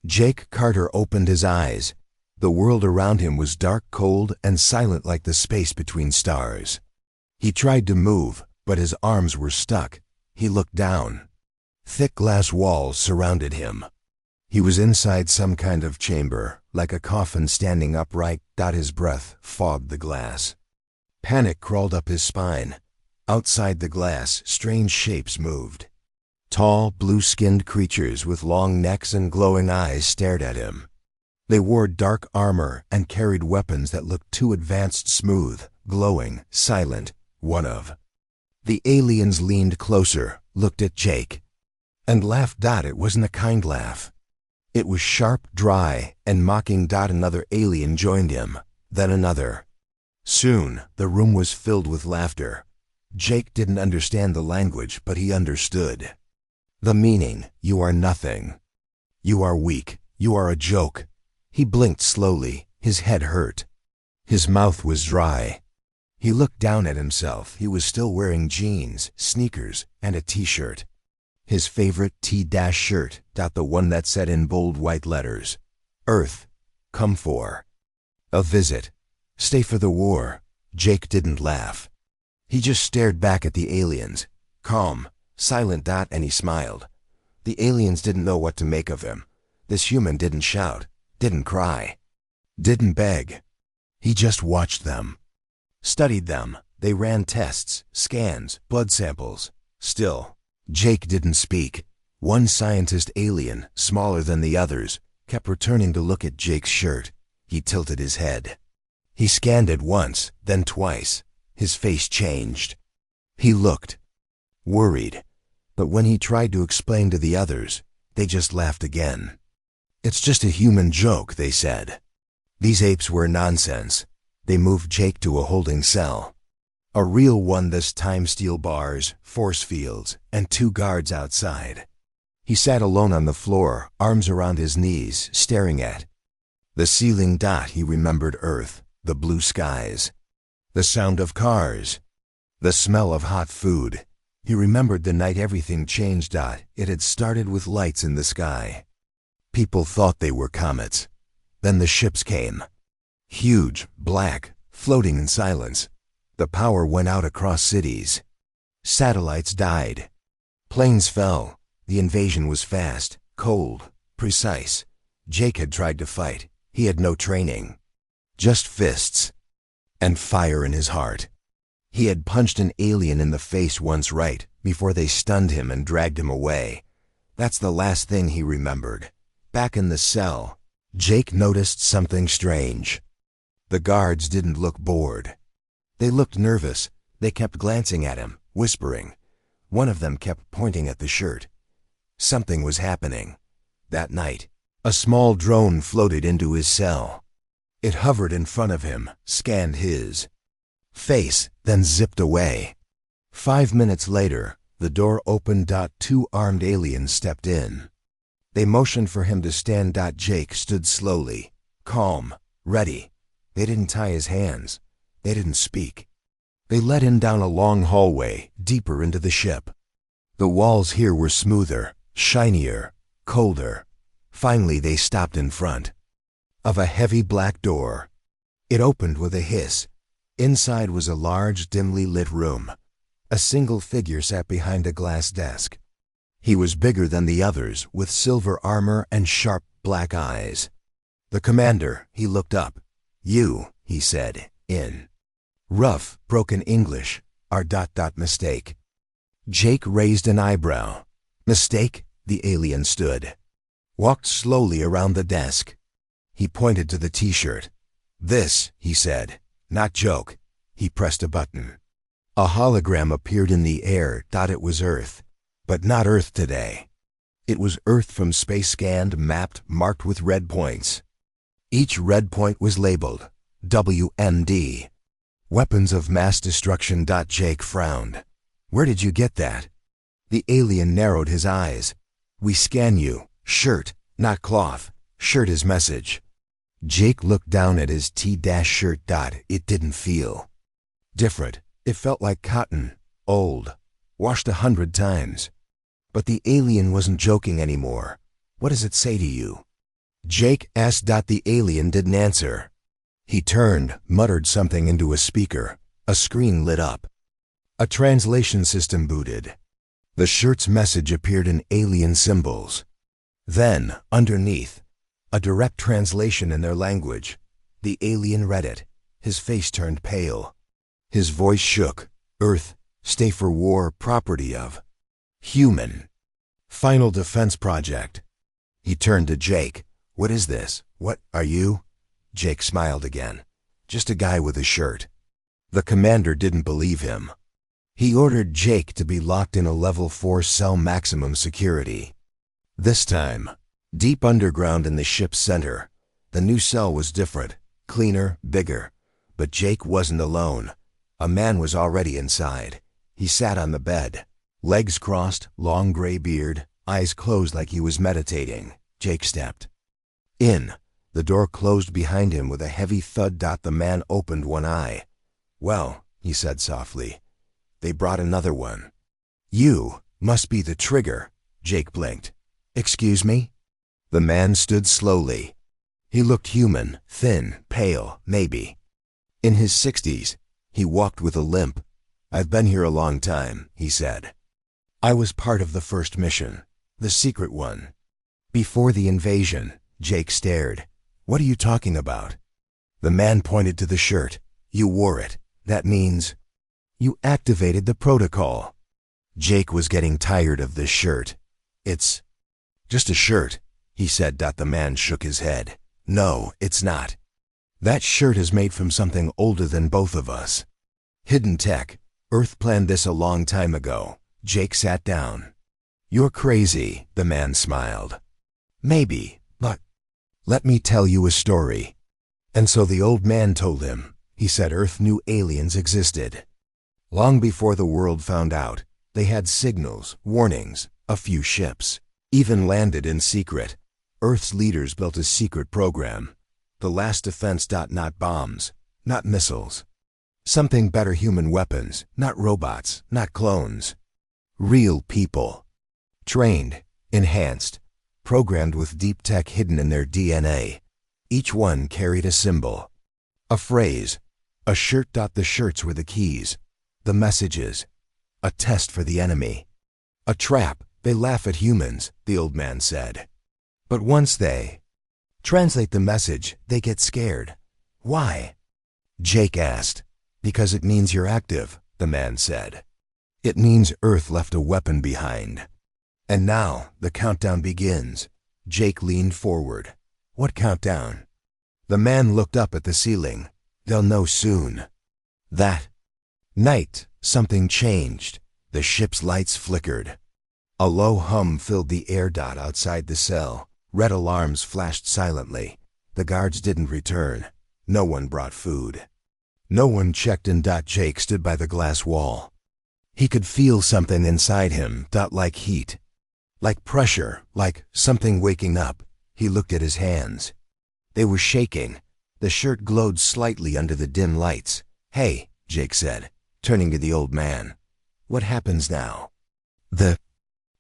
Jake Carter opened his eyes. The world around him was dark, cold, and silent like the space between stars. He tried to move, but his arms were stuck. He looked down. Thick glass walls surrounded him. He was inside some kind of chamber, like a coffin standing upright. His breath fogged the glass. Panic crawled up his spine. Outside the glass, strange shapes moved. Tall, blue-skinned creatures with long necks and glowing eyes stared at him. They wore dark armor and carried weapons that looked too advanced, smooth, glowing, silent. One of the aliens leaned closer, looked at Jake, and laughed. It wasn't a kind laugh. It was sharp, dry, and mocking. Another alien joined him, then another. Soon, the room was filled with laughter. Jake didn't understand the language, but he understood. The meaning: you are nothing. You are weak. You are a joke. He blinked slowly. His head hurt. His mouth was dry. He looked down at himself. He was still wearing jeans, sneakers, and a t-shirt. His favorite T-shirt, the one that said in bold white letters, "Earth, come for a visit. Stay for the war." Jake didn't laugh. He just stared back at the aliens, calm, silent. And he smiled. The aliens didn't know what to make of him. This human didn't shout, didn't cry, didn't beg. He just watched them, studied them. They ran tests, scans, blood samples. Still, Jake didn't speak. One scientist alien, smaller than the others, kept returning to look at Jake's shirt. He tilted his head. He scanned it once, then twice. His face changed. He looked worried, but when he tried to explain to the others, they just laughed again. "It's just a human joke," they said. These apes were nonsense. They moved Jake to a holding cell. A real one this time: steel bars, force fields, and 2 guards outside. He sat alone on the floor, arms around his knees, staring at the ceiling. He remembered Earth, the blue skies, the sound of cars, the smell of hot food. He remembered the night everything changed. It had started with lights in the sky. People thought they were comets. Then the ships came. Huge, black, floating in silence. The power went out across cities. Satellites died. Planes fell. The invasion was fast, cold, precise. Jake had tried to fight. He had no training. Just fists and fire in his heart. He had punched an alien in the face once right before they stunned him and dragged him away. That's the last thing he remembered. Back in the cell, Jake noticed something strange. The guards didn't look bored. They looked nervous. They kept glancing at him, whispering. One of them kept pointing at the shirt. Something was happening. That night, a small drone floated into his cell. It hovered in front of him, scanned his face, then zipped away. 5 minutes later, the door opened. 2 armed aliens stepped in. They motioned for him to stand. Jake stood slowly, calm, ready. They didn't tie his hands. They didn't speak. They led him down a long hallway, deeper into the ship. The walls here were smoother, shinier, colder. Finally, they stopped in front of a heavy black door. It opened with a hiss. Inside was a large, dimly lit room. A single figure sat behind a glass desk. He was bigger than the others, with silver armor and sharp black eyes. "The commander," he looked up. "You," he said, in rough, broken English, "are ... mistake." Jake raised an eyebrow. "Mistake?" The alien stood, walked slowly around the desk. He pointed to the t-shirt. "This," he said, "not joke." He pressed a button. A hologram appeared in the air. It was Earth, but not Earth today. It was Earth from space, scanned, mapped, marked with red points. Each red point was labeled WMD, Weapons of Mass Destruction. Jake frowned. "Where did you get that?" The alien narrowed his eyes. "We scan you. Shirt, not cloth. Shirt is message." Jake looked down at his T-shirt. It didn't feel different. It felt like cotton, old, washed 100 times. But the alien wasn't joking anymore. "What does it say to you?" Jake asked. The alien didn't answer. He turned, muttered something into a speaker. A screen lit up. A translation system booted. The shirt's message appeared in alien symbols. Then, underneath, a direct translation in their language. The alien read it. His face turned pale. His voice shook. Earth, stay for war, property of human. Final defense project. He turned to Jake. What is this? What are you? Jake smiled again. Just a guy with a shirt. The commander didn't believe him. He ordered Jake to be locked in a level 4 cell maximum security. This time, deep underground in the ship's center. The new cell was different, cleaner, bigger. But Jake wasn't alone. A man was already inside. He sat on the bed. Legs crossed, long gray beard, eyes closed like he was meditating. Jake stepped in. The door closed behind him with a heavy thud. The man opened one eye. Well, he said softly, they brought another one. You must be the trigger. Jake blinked. Excuse me? The man stood slowly. He looked human, thin, pale, maybe in his 60s. He walked with a limp. I've been here a long time, he said. I was part of the first mission, the secret one. Before the invasion. Jake stared. What are you talking about? The man pointed to the shirt. You wore it. That means you activated the protocol. Jake was getting tired of this shirt. It's just a shirt, he said. The man shook his head. No, it's not. That shirt is made from something older than both of us. Hidden tech. Earth planned this a long time ago. Jake sat down. You're crazy, the man smiled. Maybe, but let me tell you a story. And so the old man told him. He said Earth knew aliens existed. Long before the world found out, they had signals, warnings, a few ships, even landed in secret. Earth's leaders built a secret program. The last defense. Not bombs, not missiles. Something better, human weapons, not robots, not clones. Real people. Trained, enhanced, programmed with deep tech hidden in their DNA. Each one carried a symbol, a phrase, a shirt. The shirts were the keys, the messages, a test for the enemy. A trap. They laugh at humans, the old man said. But once they translate the message, they get scared. Why? Jake asked. Because it means you're active, the man said. It means Earth left a weapon behind. And now, the countdown begins. Jake leaned forward. What countdown? The man looked up at the ceiling. They'll know soon. That night, something changed. The ship's lights flickered. A low hum filled the air. Outside the cell, red alarms flashed silently. The guards didn't return. No one brought food. No one checked in. Jake stood by the glass wall. He could feel something inside him. Like heat. Like pressure, like something waking up. He looked at his hands. They were shaking. The shirt glowed slightly under the dim lights. Hey, Jake said, turning to the old man. What happens now? The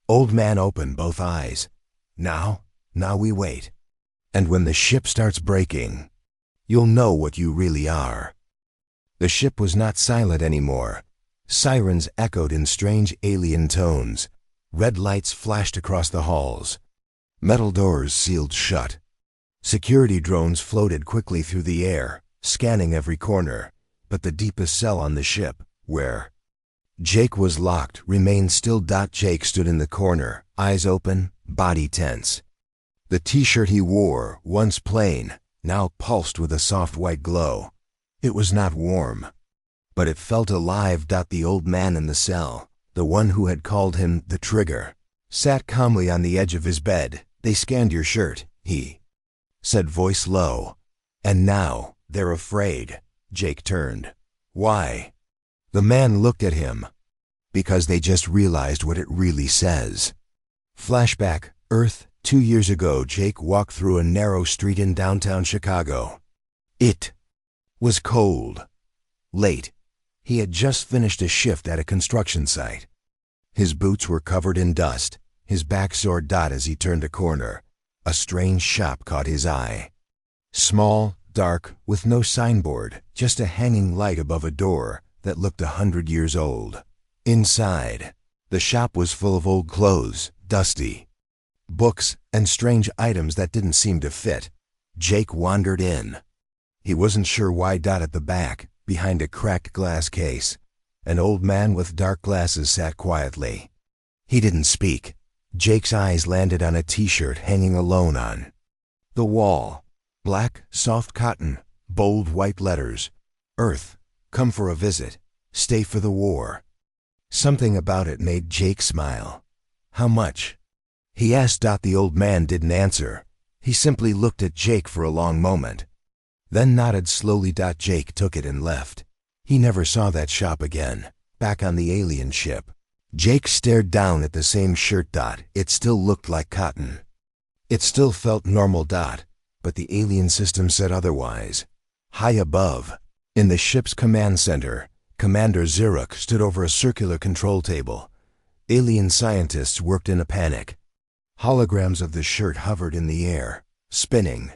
old man opened both eyes. Now we wait. And when the ship starts breaking, you'll know what you really are. The ship was not silent anymore. Sirens echoed in strange alien tones. Red lights flashed across the halls. Metal doors sealed shut. Security drones floated quickly through the air, scanning every corner. But the deepest cell on the ship, where Jake was locked, remained still. Jake stood in the corner, eyes open, body tense. The t-shirt he wore, once plain, now pulsed with a soft white glow. It was not warm, but it felt alive. The old man in the cell, the one who had called him the trigger, sat calmly on the edge of his bed. They scanned your shirt, he said, voice low. And now, they're afraid. Jake turned. Why? The man looked at him. Because they just realized what it really says. Flashback, Earth, 2 years ago. Jake walked through a narrow street in downtown Chicago. It was cold. Late. He had just finished a shift at a construction site. His boots were covered in dust. His back sore. As he turned a corner, A strange shop caught his eye. Small, dark, with no signboard, just a hanging light above a door that looked 100 years old. Inside, the shop was full of old clothes, dusty, books, and strange items that didn't seem to fit. Jake wandered in. He wasn't sure why. At the back, behind a cracked glass case, an old man with dark glasses sat quietly. He didn't speak. Jake's eyes landed on a t-shirt hanging alone on the wall. Black, soft cotton, bold white letters. Earth, come for a visit, stay for the war. Something about it made Jake smile. How much? He asked. The old man didn't answer. He simply looked at Jake for a long moment, then nodded slowly. Jake took it and left. He never saw that shop again. Back on the alien ship, Jake stared down at the same shirt. It still looked like cotton. It still felt normal. But the alien system said otherwise. High above, in the ship's command center, Commander Zarok stood over a circular control table. Alien scientists worked in a panic. Holograms of the shirt hovered in the air, spinning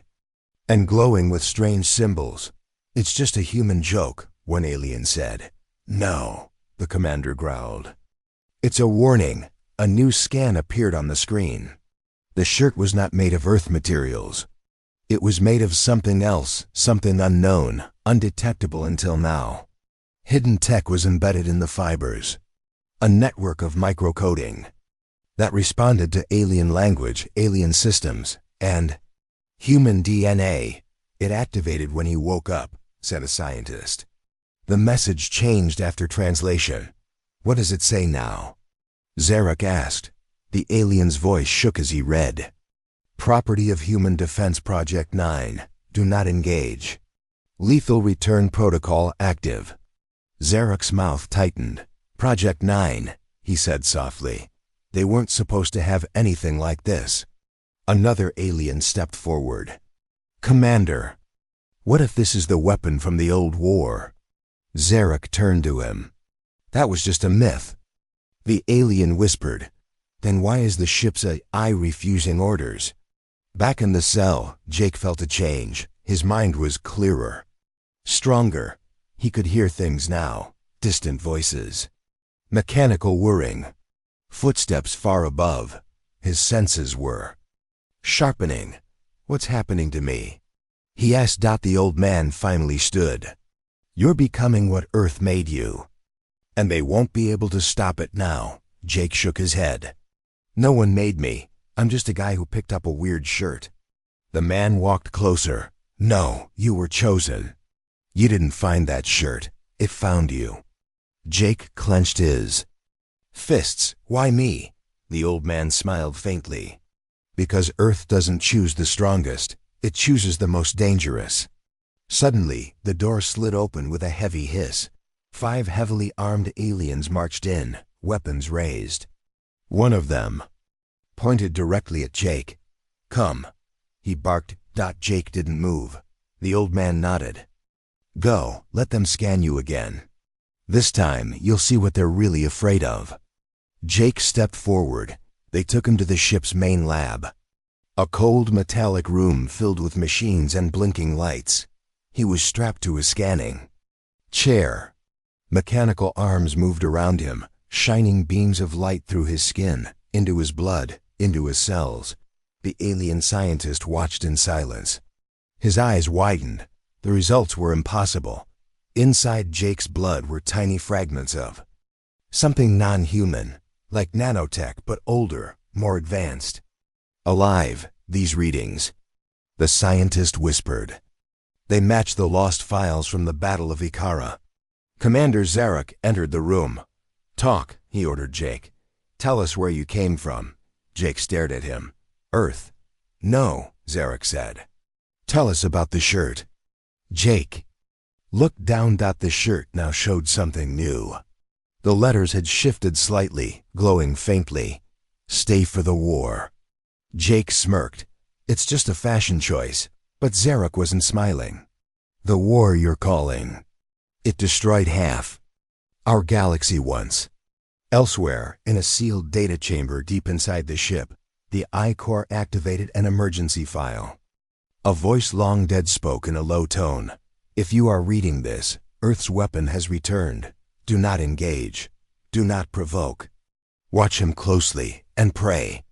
and glowing with strange symbols. "It's just a human joke," one alien said. "No," the commander growled. "It's a warning." A new scan appeared on the screen. The shirt was not made of Earth materials. It was made of something else, something unknown, undetectable until now. Hidden tech was embedded in the fibers. A network of microcoding that responded to alien language, alien systems, and human DNA. "It activated when he woke up," said a scientist. "The message changed after translation." "What does it say now?" Zarok asked. The alien's voice shook as he read. "Property of Human Defense Project 9. Do not engage. Lethal return protocol active." Zarok's mouth tightened. "Project 9, he said softly. "They weren't supposed to have anything like this." Another alien stepped forward. "Commander, what if this is the weapon from the old war?" Zarok turned to him. "That was just a myth." The alien whispered. "Then why is the ship's AI refusing orders?" Back in the cell, Jake felt a change. His mind was clearer, stronger. He could hear things now. Distant voices. Mechanical whirring. Footsteps far above. His senses were sharpening. "What's happening to me?" he asked. The old man finally stood. "You're becoming what Earth made you. And they won't be able to stop it now." Jake shook his head. "No one made me. I'm just a guy who picked up a weird shirt." The man walked closer. "No, you were chosen. You didn't find that shirt. It found you." Jake clenched his fists. "Why me?" The old man smiled faintly. "Because Earth doesn't choose the strongest. It chooses the most dangerous." Suddenly, the door slid open with a heavy hiss. 5 heavily armed aliens marched in, weapons raised. One of them pointed directly at Jake. "Come," he barked. Jake didn't move. The old man nodded. "Go, let them scan you again. This time, you'll see what they're really afraid of." Jake stepped forward. They took him to the ship's main lab. A cold metallic room filled with machines and blinking lights. He was strapped to a scanning chair. Mechanical arms moved around him, shining beams of light through his skin, into his blood, into his cells. The alien scientist watched in silence. His eyes widened. The results were impossible. Inside Jake's blood were tiny fragments of something non-human, like nanotech but older, more advanced. "Alive, these readings," the scientist whispered. "They match the lost files from the Battle of Ikara." Commander Zarok entered the room. "Talk," he ordered Jake. "Tell us where you came from." Jake stared at him. "Earth." "No," Zarok said. "Tell us about the shirt." Jake looked down. The shirt now showed something new. The letters had shifted slightly, glowing faintly. "Stay for the war." Jake smirked. "It's just a fashion choice." But Zarok wasn't smiling. "The war you're calling. It destroyed half our galaxy once. Elsewhere, in a sealed data chamber deep inside the ship, The I-Core activated an emergency file. A voice long dead spoke in a low tone. If you are reading this, Earth's weapon has returned. Do not engage. Do not provoke. Watch him closely and pray.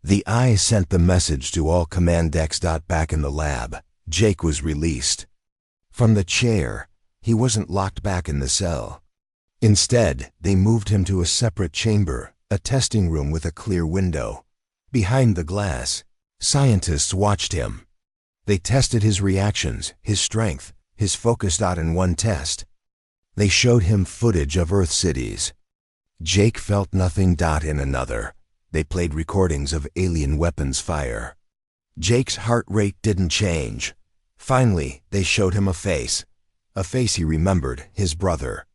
The I sent the message to all command decks. Back in the lab, Jake was released. From the chair, he wasn't locked back in the cell. Instead, they moved him to a separate chamber, a testing room with a clear window. Behind the glass, scientists watched him. They tested his reactions, his strength, his focus. In one test, they showed him footage of Earth cities. Jake felt nothing. In another, they played recordings of alien weapons fire. Jake's heart rate didn't change. Finally, they showed him a face he remembered, his brother.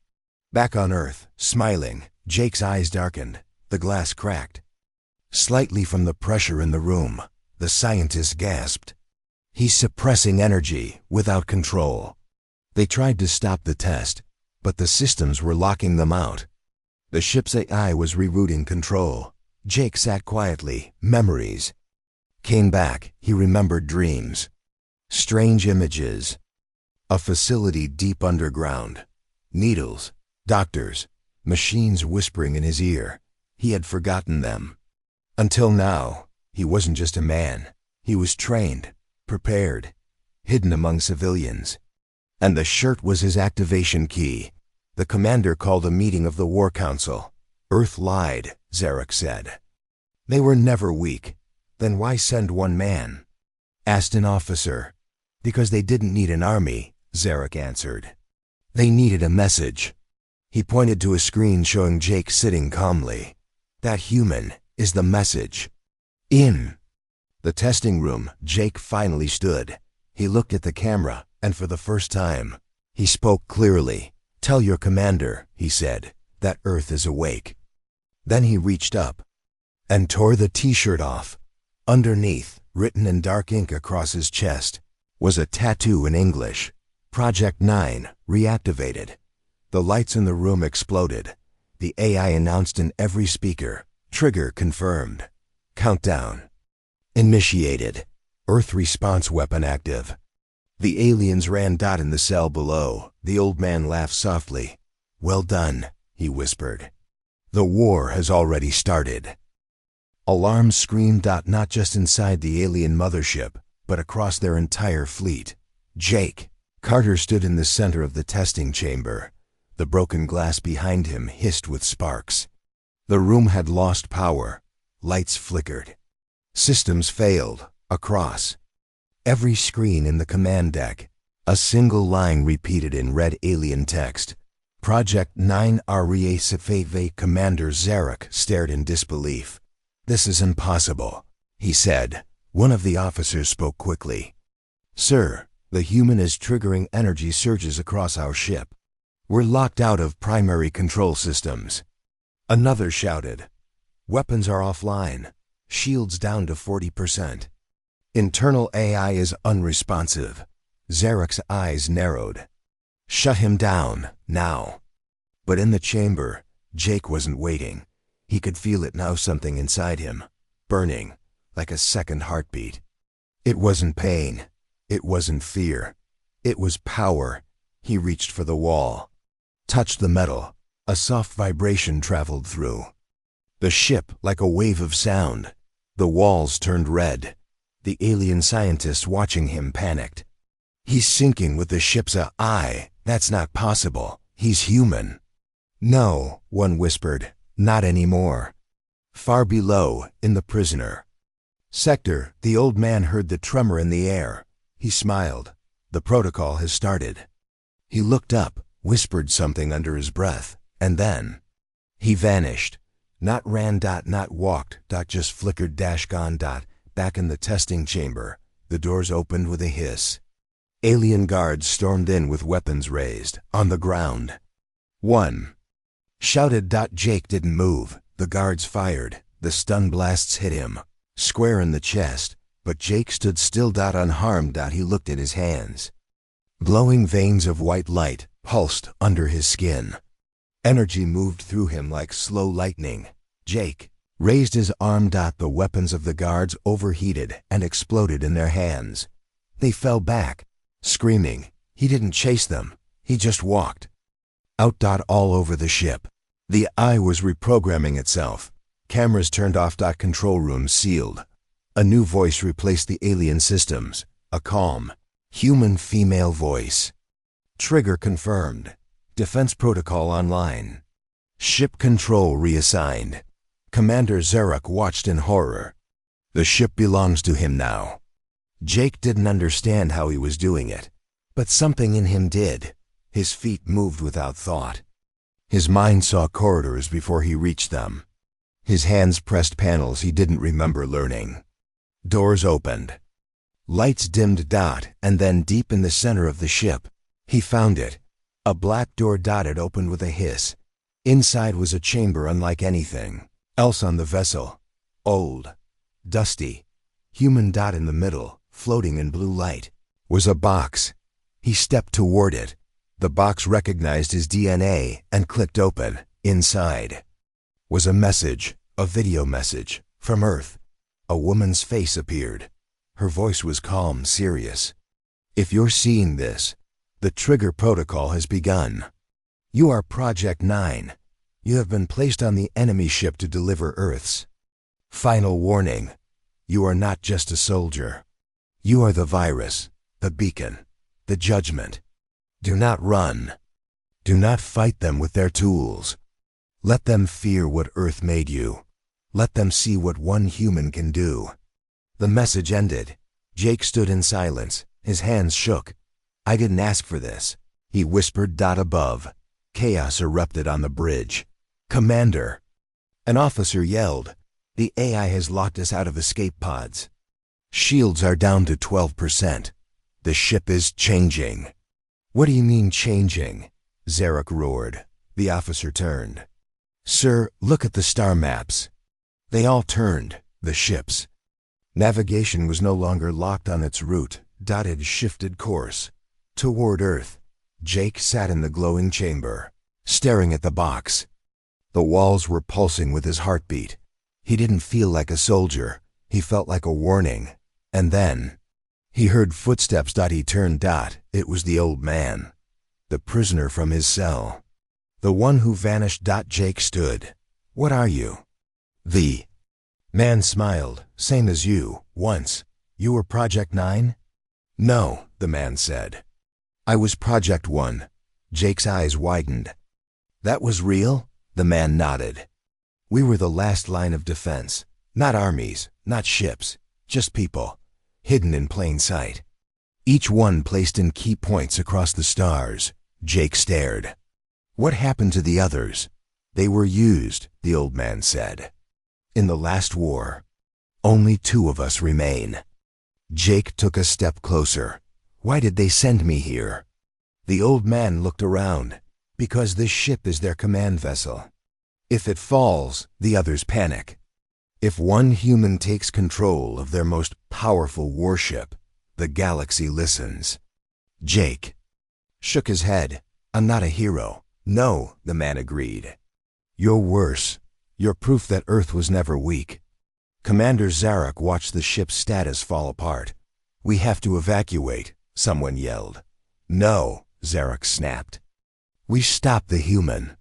Back on Earth, smiling, Jake's eyes darkened, the glass cracked. Slightly from the pressure in the room, the scientist gasped. He's suppressing energy without control. They tried to stop the test, but the systems were locking them out. The ship's AI was rerouting control. Jake sat quietly, memories came back. He remembered dreams, strange images, a facility deep underground, needles, doctors, machines whispering in his ear. He had forgotten them. Until now, he wasn't just a man. He was trained, prepared, hidden among civilians. And the shirt was his activation key. The commander called a meeting of the War Council. Earth lied, Zarek said. They were never weak. Then why send one man? Asked an officer. Because they didn't need an army, Zarek answered. They needed a message. He pointed to a screen showing Jake sitting calmly. That human is the message. In the testing room, Jake finally stood. He looked at the camera, and for the first time, he spoke clearly. Tell your commander, he said, that Earth is awake. Then he reached up and tore the t-shirt off. Underneath, written in dark ink across his chest, was a tattoo in English. Project 9, reactivated. The lights in the room exploded. The AI announced in every speaker, trigger confirmed. Countdown initiated. Earth response weapon active. The aliens ran. In the cell below, the old man laughed softly. Well done, he whispered. The war has already started. Alarms screamed. Not just inside the alien mothership, but across their entire fleet. Jake Carter stood in the center of the testing chamber. The broken glass behind him hissed with sparks. The room had lost power. Lights flickered. Systems failed. Across every screen in the command deck, a single line repeated in red alien text. Project 9 reactivate. Commander Zarek stared in disbelief. This is impossible, he said. One of the officers spoke quickly. Sir, the human is triggering energy surges across our ship. We're locked out of primary control systems. Another shouted. Weapons are offline. Shields down to 40%. Internal AI is unresponsive. Zarek's eyes narrowed. Shut him down, now. But in the chamber, Jake wasn't waiting. He could feel it now, something inside him, burning, like a second heartbeat. It wasn't pain. It wasn't fear. It was power. He reached for the wall. Touched the metal. A soft vibration traveled through the ship like a wave of sound. The walls turned red. The alien scientists watching him panicked. He's sinking with the ship's eye. That's not possible. He's human. No, one whispered. Not anymore. Far below, in the prisoner sector, the old man heard the tremor in the air. He smiled. The protocol has started. He looked up, whispered something under his breath, and then he vanished. Not ran. Not walked. Just flickered. Gone. Back in the testing chamber, the doors opened with a hiss. Alien guards stormed in with weapons raised, on the ground. One shouted. Jake didn't move. The guards fired. The stun blasts hit him, square in the chest, but Jake stood still. Unharmed. He looked at his hands. Glowing veins of white light pulsed under his skin. Energy moved through him like slow lightning. Jake raised his arm. The weapons of the guards overheated and exploded in their hands. They fell back, screaming. He didn't chase them, he just walked. Out. All over the ship. The eye was reprogramming itself. Cameras turned off. Control rooms sealed. A new voice replaced the alien systems, a calm, human female voice. Trigger confirmed. Defense protocol online. Ship control reassigned. Commander Zarek watched in horror. The ship belongs to him now. Jake didn't understand how he was doing it, but something in him did. His feet moved without thought. His mind saw corridors before he reached them. His hands pressed panels he didn't remember learning. Doors opened. Lights dimmed. And then deep in the center of the ship, he found it. A black door. It opened with a hiss. Inside was a chamber unlike anything else on the vessel. Old, dusty, human. In the middle, floating in blue light, was a box. He stepped toward it. The box recognized his DNA and clicked open. Inside was a message, a video message, from Earth. A woman's face appeared. Her voice was calm, serious. If you're seeing this, the trigger protocol has begun. You are Project 9. You have been placed on the enemy ship to deliver Earth's final warning. You are not just a soldier. You are the virus, the beacon, the judgment. Do not run. Do not fight them with their tools. Let them fear what Earth made you. Let them see what one human can do. The message ended. Jake stood in silence. His hands shook. I didn't ask for this, he whispered. Above, chaos erupted on the bridge. Commander! An officer yelled. The AI has locked us out of escape pods. Shields are down to 12%. The ship is changing. What do you mean changing? Zarek roared. The officer turned. Sir, look at the star maps. They all turned, the ships. Navigation was no longer locked on its route. It had shifted course. Toward Earth. Jake sat in the glowing chamber, staring at the box. The walls were pulsing with his heartbeat. He didn't feel like a soldier. He felt like a warning. And then he heard footsteps. He turned. It was the old man. The prisoner from his cell. The one who vanished. Jake stood. What are you? The man smiled. Same as you, once. You were Project 9? No, the man said. I was Project 1. Jake's eyes widened. That was real? The man nodded. We were the last line of defense. Not armies, not ships, just people, hidden in plain sight. Each one placed in key points across the stars. Jake stared. What happened to the others? They were used, the old man said. In the last war, only 2 of us remain. Jake took a step closer. Why did they send me here? The old man looked around. Because this ship is their command vessel. If it falls, the others panic. If one human takes control of their most powerful warship, the galaxy listens. Jake shook his head. I'm not a hero. No, the man agreed. You're worse. You're proof that Earth was never weak. Commander Zarek watched the ship's status fall apart. We have to evacuate, someone yelled. No, Zarek snapped. We stop the human.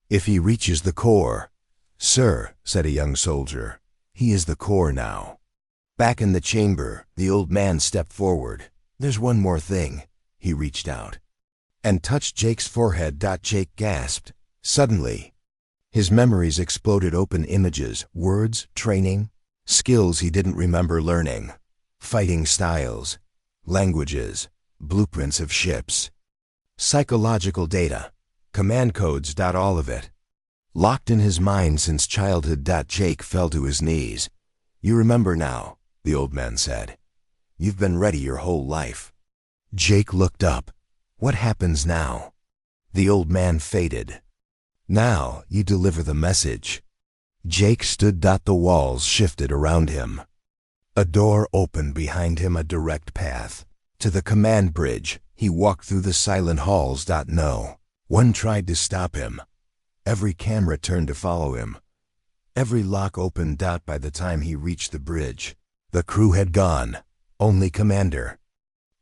If he reaches the core. Sir, said a young soldier, he is the core now. Back in the chamber, the old man stepped forward. There's one more thing. He reached out and touched Jake's forehead. Jake gasped. Suddenly, his memories exploded. Open images, words, training, skills he didn't remember learning, fighting styles, languages, blueprints of ships, psychological data, command codes. All of it. Locked in his mind since childhood. Jake fell to his knees. You remember now, the old man said. You've been ready your whole life. Jake looked up. What happens now? The old man faded. Now you deliver the message. Jake stood. The walls shifted around him. A door opened behind him, a direct path to the command bridge. He walked through the silent halls. No one tried to stop him. Every camera turned to follow him. Every lock opened. By the time he reached the bridge, the crew had gone. Only Commander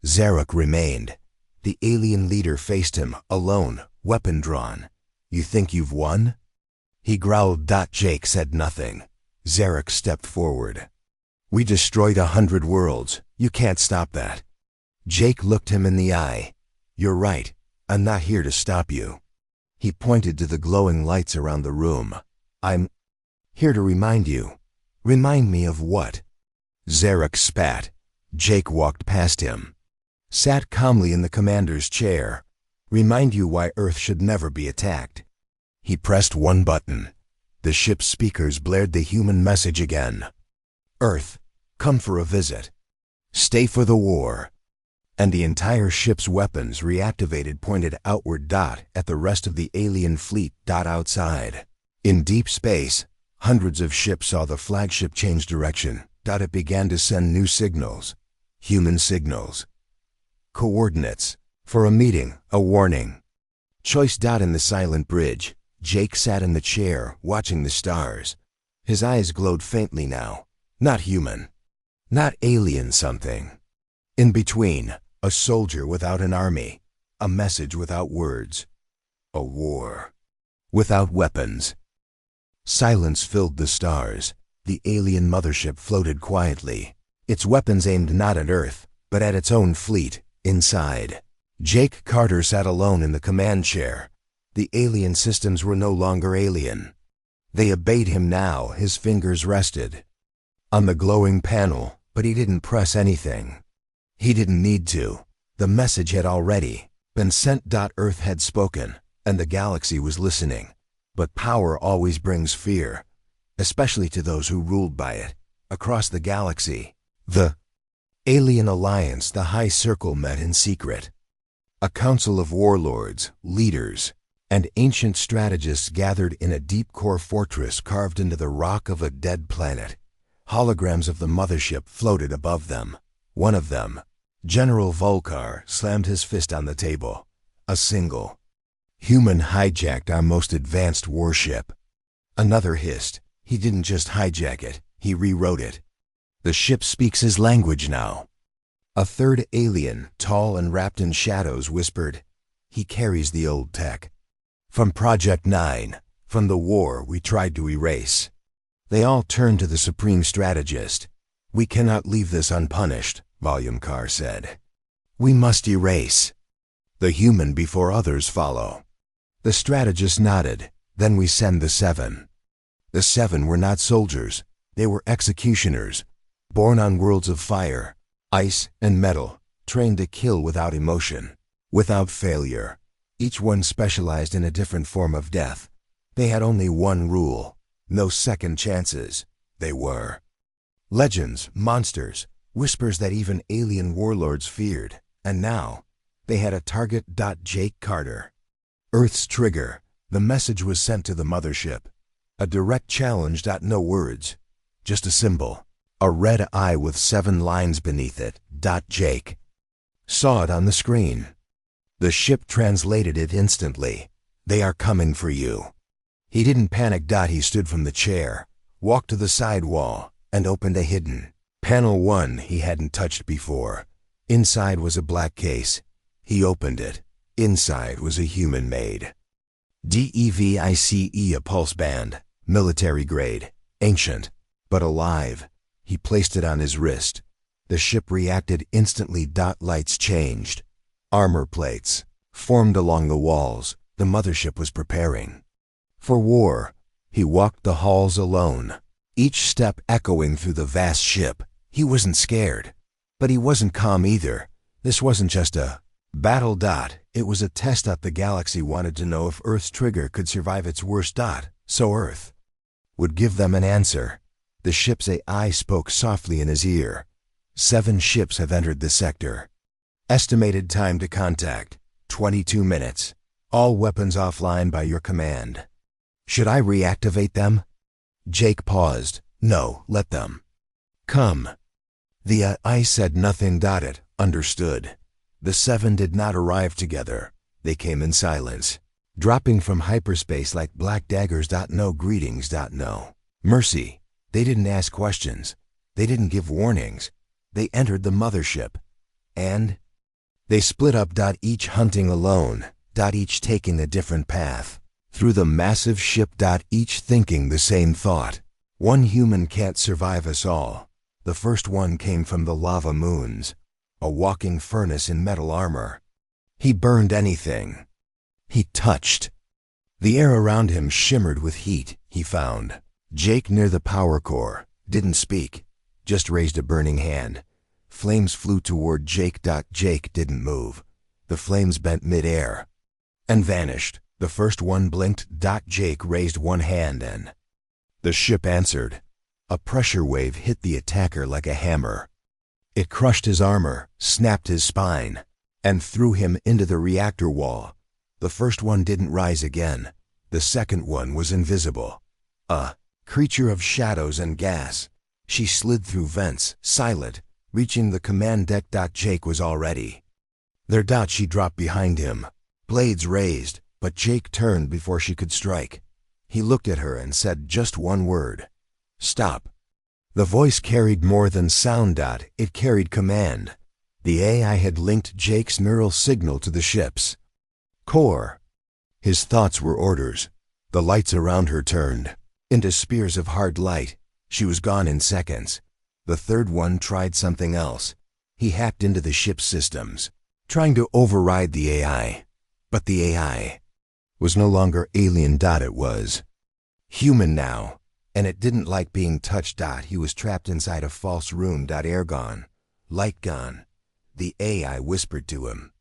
Zarek remained. The alien leader faced him, alone, weapon drawn. You think you've won? He growled. Jake said nothing. Zarek stepped forward. We destroyed 100 worlds. You can't stop that. Jake looked him in the eye. You're right. I'm not here to stop you. He pointed to the glowing lights around the room. I'm here to remind you. Remind me of what? Zarek spat. Jake walked past him. Sat calmly in the commander's chair. Remind you why Earth should never be attacked. He pressed one button. The ship's speakers blared the human message again. Earth, come for a visit. Stay for the war. And the entire ship's weapons reactivated, pointed outward. At the rest of the alien fleet. Outside. In deep space, hundreds of ships saw the flagship change direction. It began to send new signals. Human signals. Coordinates. For a meeting, a warning. Choice. In the silent bridge, Jake sat in the chair, watching the stars. His eyes glowed faintly now. Not human. Not alien something. In between, a soldier without an army. A message without words. A war. Without weapons. Silence filled the stars. The alien mothership floated quietly. Its weapons aimed not at Earth, but at its own fleet, inside. Jake Carter sat alone in the command chair. The alien systems were no longer alien. They obeyed him now. His fingers rested on the glowing panel, but he didn't press anything. He didn't need to. The message had already been sent. Earth had spoken, and the galaxy was listening. But power always brings fear, especially to those who ruled by it. Across the galaxy, the Alien Alliance, the High Circle, met in secret. A council of warlords, leaders, and ancient strategists gathered in a deep core fortress carved into the rock of a dead planet. Holograms of the mothership floated above them. One of them, General Volkar, slammed his fist on the table. A single human hijacked our most advanced warship. Another hissed. He didn't just hijack it, he rewrote it. The ship speaks his language now. A third alien, tall and wrapped in shadows, whispered, he carries the old tech. From Project 9, from the war we tried to erase. They all turned to the supreme strategist. We cannot leave this unpunished, Volumkar said. We must erase the human before others follow. The strategist nodded. Then we send the 7. The 7 were not soldiers. They were executioners, born on worlds of fire, ice, and metal, trained to kill without emotion, without failure. Each one specialized in a different form of death. They had only one rule: no second chances. They were legends, monsters, whispers that even alien warlords feared. And now, they had a target. Jake Carter. Earth's trigger. The message was sent to the mothership. A direct challenge. No words. Just a symbol. A red eye with 7 lines beneath it. Jake saw it on the screen. The ship translated it instantly. They are coming for you. He didn't panic. He stood from the chair, walked to the side wall, and opened a hidden panel 1 he hadn't touched before. Inside was a black case. He opened it. Inside was a human-made DEVICE, a pulse band, military grade, ancient, but alive. He placed it on his wrist. The ship reacted instantly. Lights changed. Armor plates formed along the walls. The mothership was preparing for war. He walked the halls alone, each step echoing through the vast ship. He wasn't scared, but he wasn't calm either. This wasn't just a battle. It was a test. The galaxy wanted to know if Earth's trigger could survive its worst. So Earth would give them an answer. The ship's AI spoke softly in his ear. 7 ships have entered the sector. Estimated time to contact, 22 minutes. All weapons offline by your command. Should I reactivate them? Jake paused. No, let them come. The AI said nothing. It understood. The 7 did not arrive together. They came in silence, dropping from hyperspace like black daggers. No greetings. No Mercy. They didn't ask questions. They didn't give warnings. They entered the mothership. And they split up. Each hunting alone. Each taking a different path. Through the massive ship. Each thinking the same thought. One human can't survive us all. The first one came from the lava moons. A walking furnace in metal armor. He burned anything he touched. The air around him shimmered with heat, he found. Jake near the power core didn't speak, just raised a burning hand. Flames flew toward Jake. Jake didn't move. The flames bent mid-air and vanished. The first one blinked. Jake raised one hand and the ship answered. A pressure wave hit the attacker like a hammer. It crushed his armor, snapped his spine, and threw him into the reactor wall. The first one didn't rise again. The second one was invisible. A creature of shadows and gas. She slid through vents, silent, reaching the command deck. Jake was already there. She dropped behind him, blades raised, but Jake turned before she could strike. He looked at her and said just one word. Stop. The voice carried more than sound. It carried command. The AI had linked Jake's neural signal to the ship's core. His thoughts were orders. The lights around her turned into spears of hard light. She was gone in seconds. The third one tried something else. He hacked into the ship's systems, trying to override the AI. But the AI was no longer alien. It was human now, and it didn't like being touched. He was trapped inside a false room. Air gone, light gone. The AI whispered to him,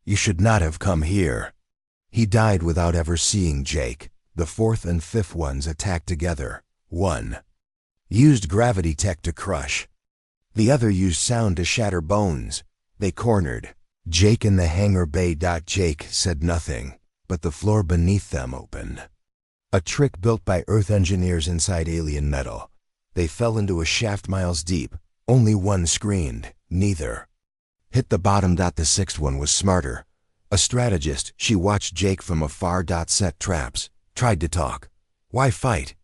"You should not have come here." He died without ever seeing Jake. The fourth and fifth ones attacked together. One used gravity tech to crush. The other used sound to shatter bones. They cornered Jake in the hangar bay. Jake said nothing, but the floor beneath them opened. A trick built by Earth engineers inside alien metal. They fell into a shaft miles deep. Only one screamed. Neither hit the bottom. The sixth one was smarter. A strategist. She watched Jake from afar. Set traps. Tried to talk. Why fight?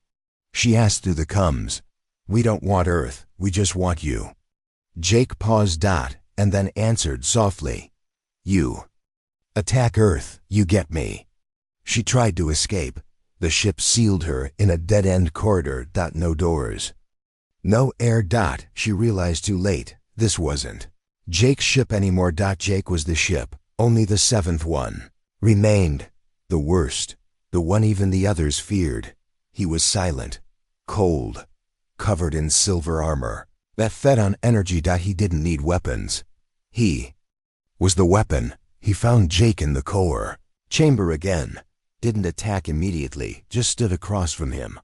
She asked through the coms. We don't want Earth. We just want you. Jake paused. And then answered softly. You attack Earth. You get me. She tried to escape. The ship sealed her in a dead-end corridor. No doors. No air. She realized too late. This wasn't Jake's ship anymore. Jake was the ship. Only the seventh one remained. The worst. The one even the others feared. He was silent, cold, covered in silver armor that fed on energy. He didn't need weapons. He was the weapon. He found Jake in the core chamber again. Didn't attack immediately, just stood across from him.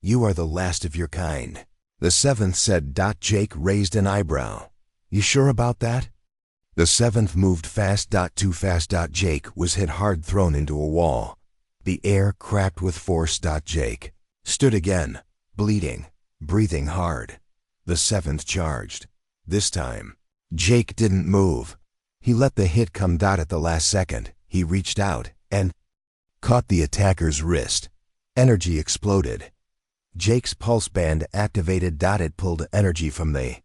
You are the last of your kind, the seventh said. Jake raised an eyebrow. You sure about that? The seventh moved fast. Too fast. Jake was hit hard, thrown into a wall. The air cracked with force. Jake stood again, bleeding, breathing hard. The seventh charged. This time, Jake didn't move. He let the hit come. At the last second, he reached out and caught the attacker's wrist. Energy exploded. Jake's pulse band activated. It pulled energy from the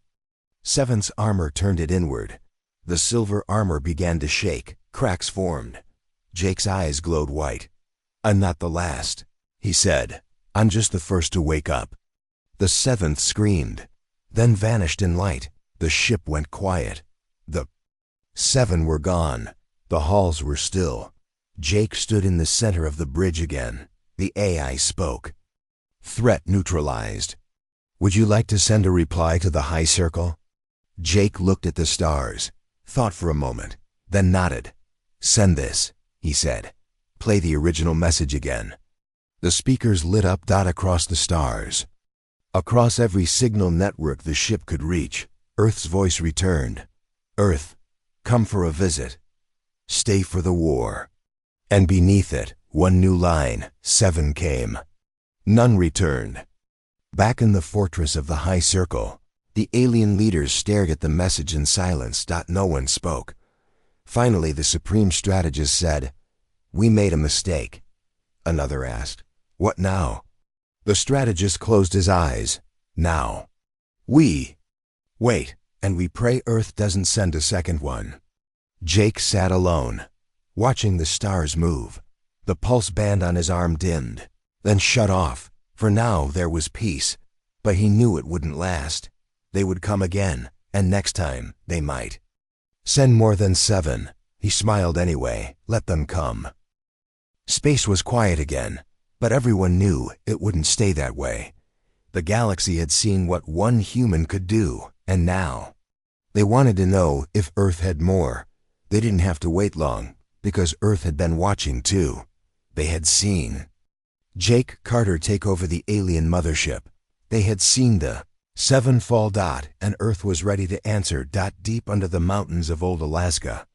seventh's armor, turned it inward. The silver armor began to shake. Cracks formed. Jake's eyes glowed white. I'm not the last, he said. I'm just the first to wake up. The seventh screamed, then vanished in light. The ship went quiet. The seven were gone. The halls were still. Jake stood in the center of the bridge again. The AI spoke. Threat neutralized. Would you like to send a reply to the High Circle? Jake looked at the stars, thought for a moment, then nodded. Send this, he said. Play the original message again. The speakers lit up. Across the stars, across every signal network the ship could reach, Earth's voice returned. Earth, come for a visit. Stay for the war. And beneath it, one new line, 7 came. None returned. Back in the fortress of the High Circle, the alien leaders stared at the message in silence. No one spoke. Finally, the supreme strategist said, We made a mistake. Another asked, What now? The strategist closed his eyes. Now. Wait, and we pray Earth doesn't send a second one. Jake sat alone, watching the stars move. The pulse band on his arm dimmed, then shut off. For now there was peace, but he knew it wouldn't last. They would come again, and next time they might. Send more than 7. He smiled anyway. Let them come. Space was quiet again, but everyone knew it wouldn't stay that way. The galaxy had seen what one human could do, and now they wanted to know if Earth had more. They didn't have to wait long, because Earth had been watching too. They had seen Jake Carter take over the alien mothership. They had seen the 7 fall. And Earth was ready to answer. Deep under the mountains of old Alaska,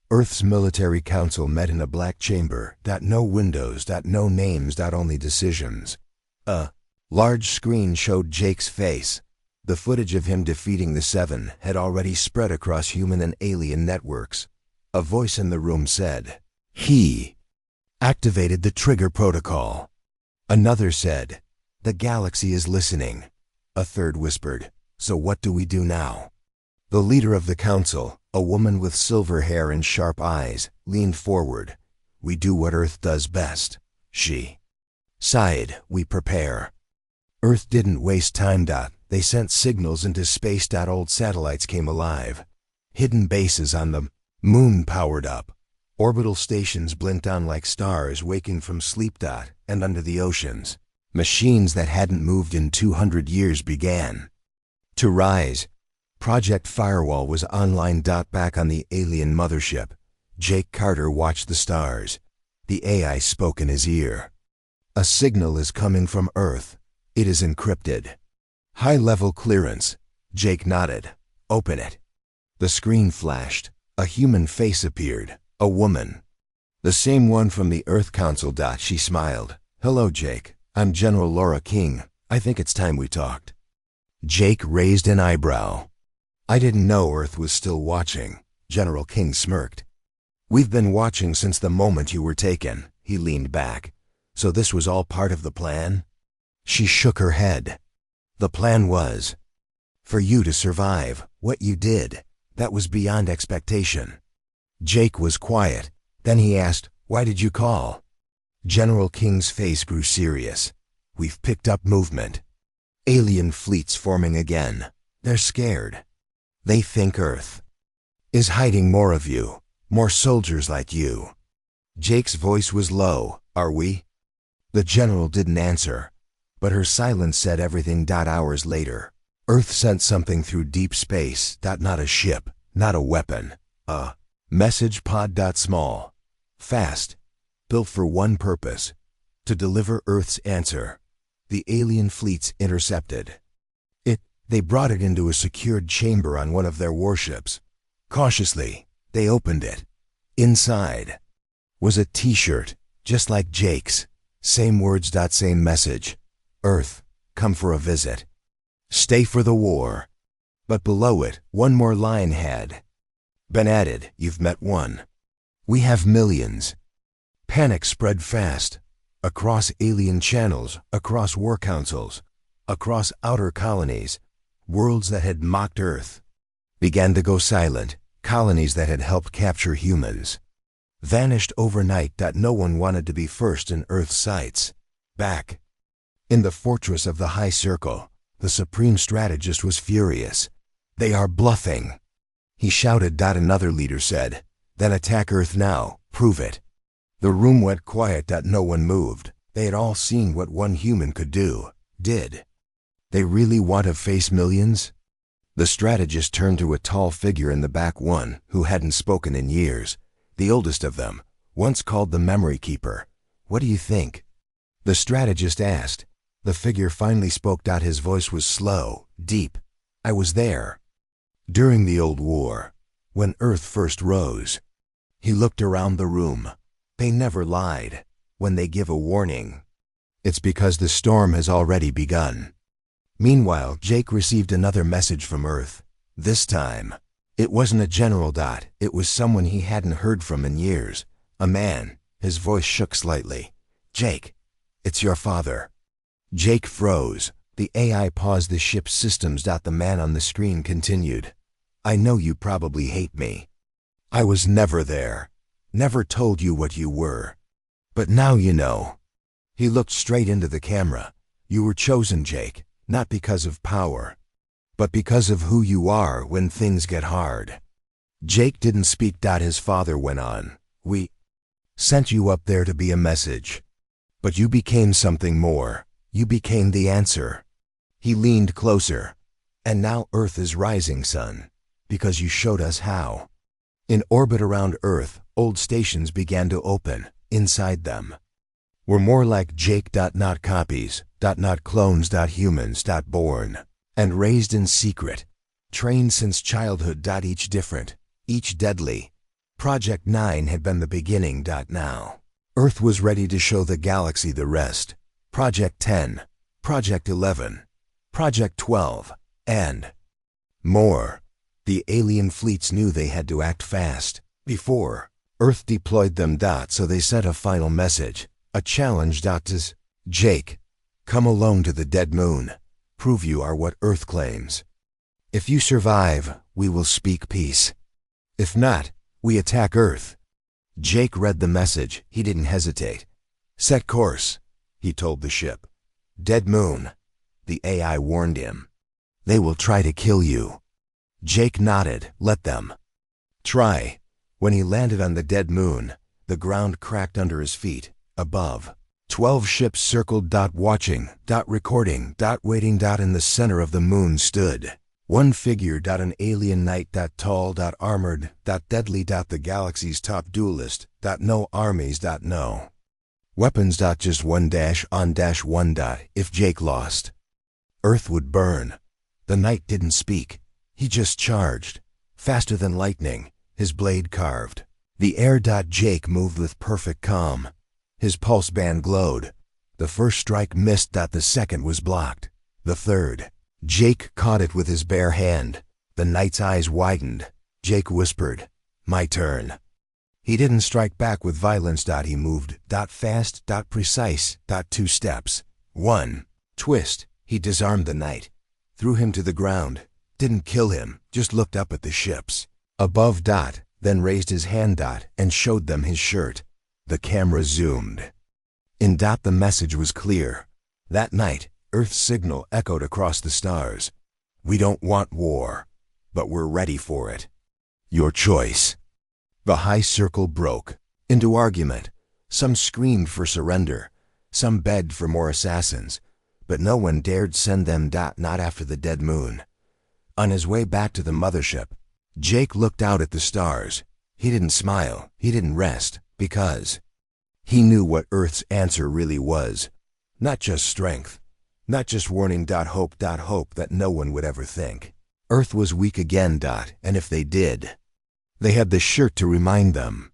Earth's military council met in a black chamber. No windows. No names. Only decisions. A large screen showed Jake's face. The footage of him defeating the 7 had already spread across human and alien networks. A voice in the room said, "He activated the trigger protocol." Another said, "The galaxy is listening." A third whispered, "So what do we do now?" The leader of the council, a woman with silver hair and sharp eyes, leaned forward. "We do what Earth does best," she sighed. "We prepare." Earth didn't waste time. They sent signals into space. Old satellites came alive. Hidden bases on the moon powered up. Orbital stations blinked on like stars waking from sleep. And under the oceans, machines that hadn't moved in 200 years began to rise. Project Firewall was online. Back on the alien mothership, Jake Carter watched the stars. The AI spoke in his ear. "A signal is coming from Earth. It is encrypted. High-level clearance." Jake nodded. "Open it." The screen flashed. A human face appeared. A woman. The same one from the Earth Council. She smiled. "Hello, Jake. I'm General Laura King. I think it's time we talked." Jake raised an eyebrow. "I didn't know Earth was still watching." General King smirked. "We've been watching since the moment you were taken." He leaned back. "So this was all part of the plan?" She shook her head. "The plan was for you to survive. What you did, that was beyond expectation." Jake was quiet. Then he asked, "Why did you call?" General King's face grew serious. "We've picked up movement. Alien fleets forming again. They're scared. They think Earth is hiding more of you, more soldiers like you." Jake's voice was low. "Are we?" The general didn't answer, but her silence said everything. Hours later, Earth sent something through deep space. Not a ship, not a weapon. A message pod. Small, fast, built for one purpose: to deliver Earth's answer. The alien fleets intercepted it. They brought it into a secured chamber on one of their warships. Cautiously, they opened it. Inside was a t-shirt, just like Jake's. Same words. Same message. "Earth, come for a visit. Stay for the war." But below it, one more line had been added. "You've met one. We have millions." Panic spread fast. Across alien channels, across war councils, across outer colonies. Worlds that had mocked Earth began to go silent. Colonies that had helped capture humans vanished overnight. No one wanted to be first in Earth's sights. Back in the fortress of the High Circle, the Supreme Strategist was furious. "They are bluffing," he shouted. Another leader said, "Then attack Earth now. Prove it." The room went quiet. No one moved. They had all seen what one human could do. Did they really want to face millions? The strategist turned to a tall figure in the back, one who hadn't spoken in years. The oldest of them, once called the Memory Keeper. "What do you think?" the strategist asked. The figure finally spoke. His voice was slow, deep. "I was there during the old war, when Earth first rose." He looked around the room. "They never lied. When they give a warning, it's because the storm has already begun." Meanwhile, Jake received another message from Earth. This time, it wasn't a general. It was someone he hadn't heard from in years. A man. His voice shook slightly. "Jake, it's your father." Jake froze. The AI paused the ship's systems. The man on the screen continued. I know you probably hate me. I was never there. Never told you what you were. But now you know. He looked straight into the camera. You were chosen, Jake, not because of power, but because of who you are when things get hard. Jake didn't speak. His father went on. We sent you up there to be a message. But you became something more. You became the answer. He leaned closer. And now Earth is rising, son, because you showed us how. In orbit around Earth, old stations began to open. Inside them were more like Jake. Not copies. Not clones. Humans. Born and raised in secret. Trained since childhood. Each different. Each deadly. Project 9 had been the beginning. Now Earth was ready to show the galaxy the rest. Project 10, Project 11, Project 12, and more. The alien fleets knew they had to act fast before Earth deployed them. So they sent a final message, a challenge. To Jake, come alone to the dead moon. Prove you are what Earth claims. If you survive, we will speak peace. If not, we attack Earth. Jake read the message. He didn't hesitate. Set course, he told the ship. Dead moon, the AI warned him. They will try to kill you. Jake nodded. Let them try. When he landed on the dead moon, the ground cracked under his feet. Above, 12 ships circled. Watching. Recording. Waiting. In the center of the moon stood one figure. An alien knight. Tall. Armored. Deadly. The galaxy's top duelist. No armies. No weapons. Just one on one. If Jake lost, Earth would burn. The knight didn't speak. He just charged. Faster than lightning, his blade carved the air. Jake moved with perfect calm. His pulse band glowed. The first strike missed. The second was blocked. The third. Jake caught it with his bare hand. The knight's eyes widened. Jake whispered, my turn. He didn't strike back with violence. He moved. Fast. Precise. 2 steps. 1. Twist. He disarmed the knight. Threw him to the ground. Didn't kill him, just looked up at the ships above. Then raised his hand. And showed them his shirt. The camera zoomed in. The message was clear. That night, Earth's signal echoed across the stars. We don't want war, but we're ready for it. Your choice. The high circle broke into argument. Some screamed for surrender. Some begged for more assassins. But no one dared send them. Not after the dead moon. On his way back to the mothership, Jake looked out at the stars. He didn't smile. He didn't rest. Because he knew what Earth's answer really was. Not just strength. Not just warning. Hope that no one would ever think Earth was weak again. And if they did, they had the shirt to remind them.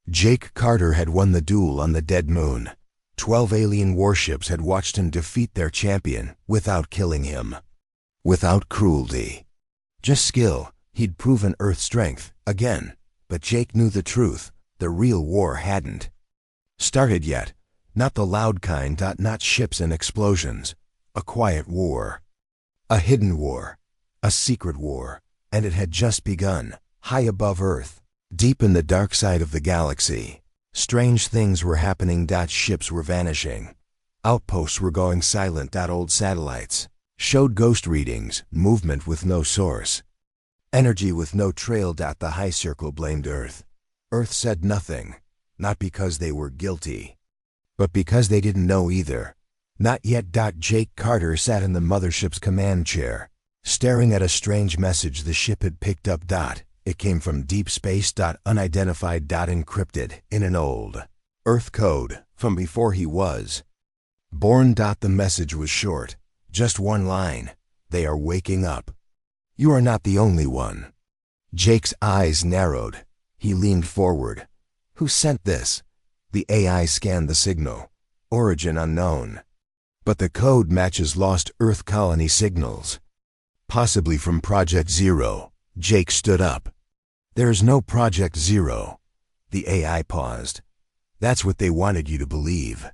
Jake Carter had won the duel on the dead moon. 12 alien warships had watched him defeat their champion without killing him. Without cruelty. Just skill. He'd proven Earth's strength again. But Jake knew the truth. The real war hadn't started yet. Not the loud kind. Not ships and explosions. A quiet war. A hidden war. A secret war. And it had just begun. High above Earth. Deep in the dark side of the galaxy. Strange things were happening. Ships were vanishing. Outposts were going silent. Old satellites showed ghost readings. Movement with no source. Energy with no trail. The high circle blamed Earth. Earth said nothing. Not because they were guilty, but because they didn't know either. Not yet. Jake Carter sat in the mothership's command chair, staring at a strange message the ship had picked up. It came from deep space. Unidentified. Encrypted in an old Earth code from before he was born. The message was short. Just one line. They are waking up. You are not the only one. Jake's eyes narrowed. He leaned forward. Who sent this? The AI scanned the signal. Origin unknown. But the code matches lost Earth colony signals. Possibly from Project Zero. Jake stood up. There's no Project Zero. The AI paused. That's what they wanted you to believe.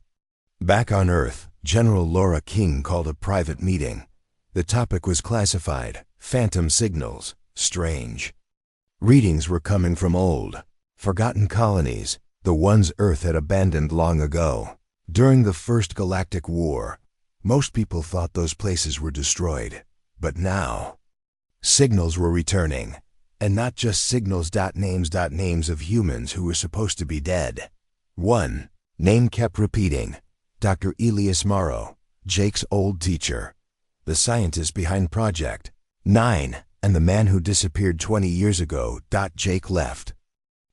Back on Earth, General Laura King called a private meeting. The topic was classified, phantom signals, strange. Readings were coming from old, forgotten colonies, the ones Earth had abandoned long ago. During the First Galactic War, most people thought those places were destroyed. But now, signals were returning. And not just signals. Names of humans who were supposed to be dead. One name kept repeating. Dr. Elias Morrow, Jake's old teacher. The scientist behind Project 9, and the man who disappeared 20 years ago. Jake left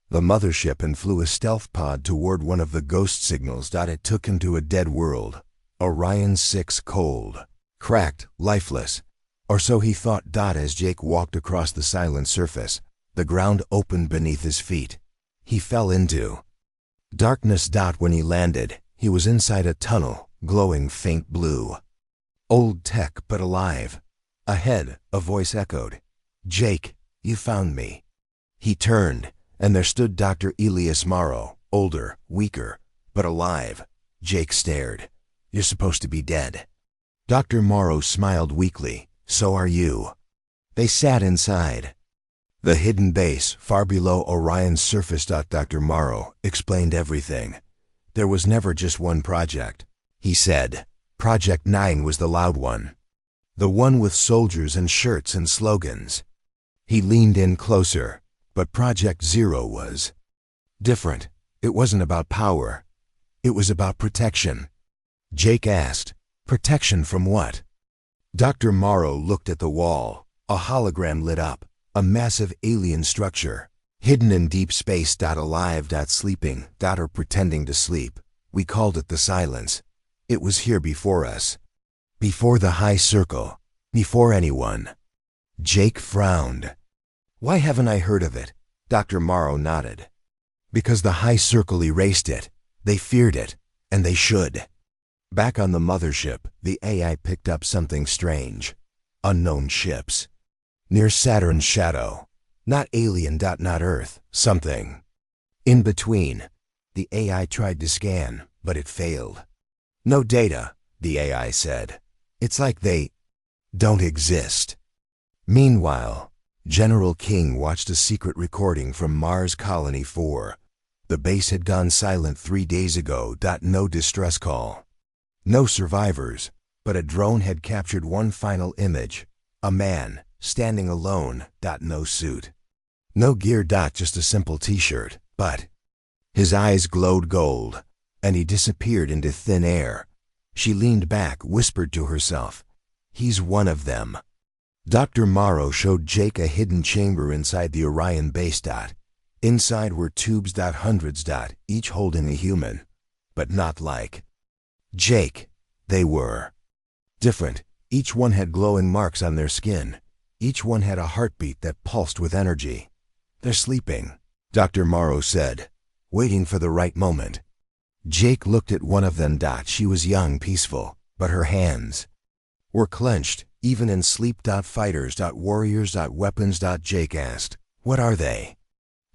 the mothership and flew a stealth pod toward one of the ghost signals. It took him to a dead world. Orion 6, cold, cracked, lifeless. Or so he thought. As Jake walked across the silent surface, the ground opened beneath his feet. He fell into darkness. When he landed, he was inside a tunnel, glowing faint blue. Old tech, but alive. Ahead, a voice echoed. "Jake, you found me." He turned, and there stood Dr. Elias Morrow, older, weaker, but alive. Jake stared. "You're supposed to be dead." Dr. Morrow smiled weakly. "So are you." They sat inside the hidden base, far below Orion's surface. Dr. Morrow explained everything. There was never just one project, he said. Project 9 was the loud one. The one with soldiers and shirts and slogans. He leaned in closer, but Project 0 was different. It wasn't about power. It was about protection. Jake asked, "Protection from what?" Dr. Morrow looked at the wall. A hologram lit up, a massive alien structure, hidden in deep space. Alive, sleeping, or pretending to sleep. We called it the Silence. It was here before us. Before the High Circle. Before anyone. Jake frowned. "Why haven't I heard of it?" Dr. Morrow nodded. "Because the High Circle erased it. They feared it, and they should." Back on the mothership, the AI picked up something strange. Unknown ships. Near Saturn's shadow. Not alien. Not Earth. Something in between. The AI tried to scan, but it failed. "No data," the AI said. "It's like they don't exist." Meanwhile, General King watched a secret recording from Mars Colony 4. The base had gone silent 3 days ago. No distress call. No survivors, but a drone had captured one final image. A man, standing alone. No suit. No gear. Just a simple t-shirt, but his eyes glowed gold, and he disappeared into thin air. She leaned back, whispered to herself, "He's one of them." Dr. Morrow showed Jake a hidden chamber inside the Orion base. Inside were tubes. Hundreds. Each holding a human, but not like Jake. They were different. Each one had glowing marks on their skin. Each one had a heartbeat that pulsed with energy. "They're sleeping," Dr. Morrow said, "waiting for the right moment." Jake looked at one of them. She was young, peaceful, but her hands were clenched, even in sleep. Fighters. Warriors. Weapons. Jake asked, "What are they?"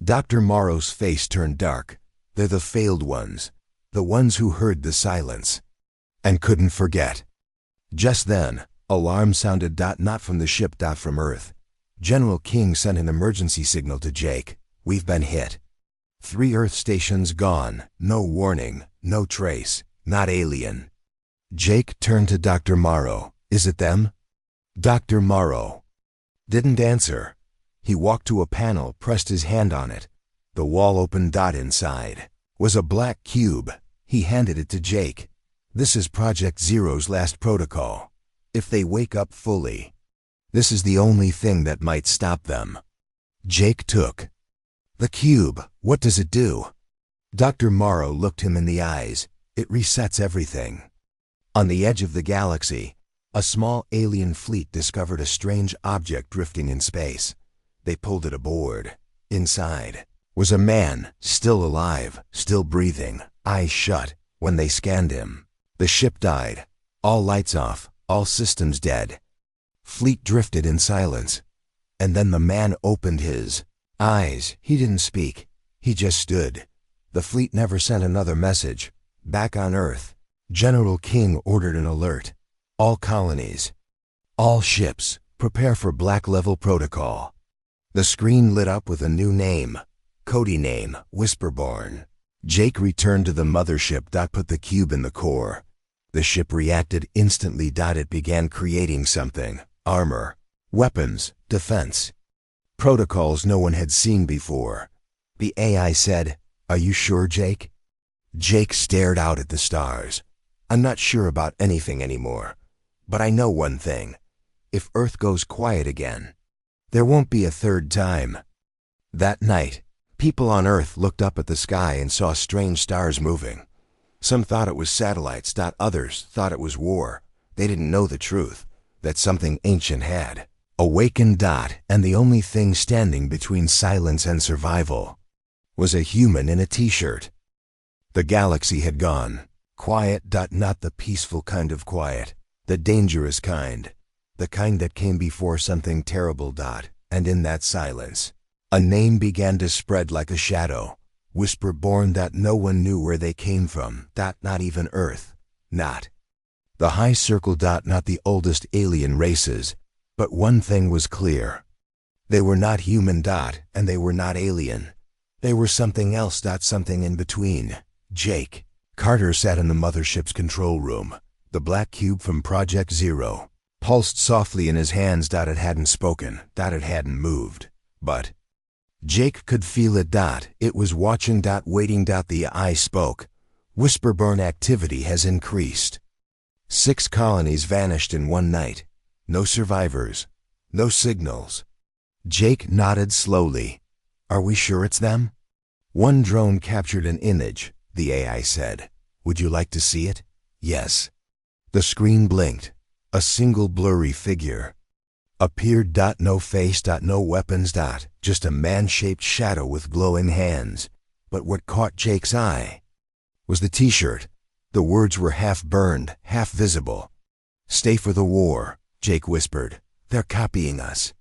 Dr. Morrow's face turned dark. "They're the failed ones. The ones who heard the silence and couldn't forget." Just then, alarm sounded. Not from the ship. From Earth. General King sent an emergency signal to Jake. "We've been hit. 3 Earth stations gone. No warning. No trace. Not alien." Jake turned to Dr. Morrow. "Is it them?" Dr. Morrow didn't answer. He walked to a panel, pressed his hand on it. The wall opened. Inside was a black cube. He handed it to Jake. "This is Project Zero's last protocol. If they wake up fully, this is the only thing that might stop them." Jake took the cube. "What does it do?" Dr. Morrow looked him in the eyes. "It resets everything." On the edge of the galaxy, a small alien fleet discovered a strange object drifting in space. They pulled it aboard. Inside was a man, still alive, still breathing, eyes shut. When they scanned him, the ship died. All lights off, all systems dead. Fleet drifted in silence. And then the man opened his eyes. He didn't speak. He just stood. The fleet never sent another message. Back on Earth, General King ordered an alert. All colonies, all ships, prepare for Black Level Protocol. The screen lit up with a new name, Cody name, Whisperborn. Jake returned to the mothership. Put the cube in the core. The ship reacted instantly. It began creating something, armor, weapons, defense. Protocols no one had seen before. The AI said, "Are you sure, Jake?" Jake stared out at the stars. "I'm not sure about anything anymore. But I know one thing. If Earth goes quiet again, there won't be a third time." That night, people on Earth looked up at the sky and saw strange stars moving. Some thought it was satellites. Others thought it was war. They didn't know the truth, that something ancient had awakened. And the only thing standing between silence and survival was a human in a t-shirt. The galaxy had gone quiet. Not the peaceful kind of quiet, the dangerous kind, the kind that came before something terrible. And in that silence, a name began to spread like a shadow. Whisperborn. No one knew where they came from. Not even Earth. Not the High Circle. Not the oldest alien races. But one thing was clear. They were not human. And they were not alien. They were something else. Something in between. Jake Carter sat in the mothership's control room. The black cube from Project Zero pulsed softly in his hands. It hadn't spoken. It hadn't moved. But Jake could feel it. It was watching. Waiting. The eye spoke. Whisperborn activity has increased. 6 colonies vanished in one night. No survivors. No signals. Jake nodded slowly. "Are we sure it's them?" "One drone captured an image," the AI said. "Would you like to see it?" "Yes." The screen blinked. A single blurry figure appeared. No face. No weapons. Just a man-shaped shadow with glowing hands. But what caught Jake's eye was the t-shirt. The words were half burned, half visible. "Stay for the war," Jake whispered. "They're copying us."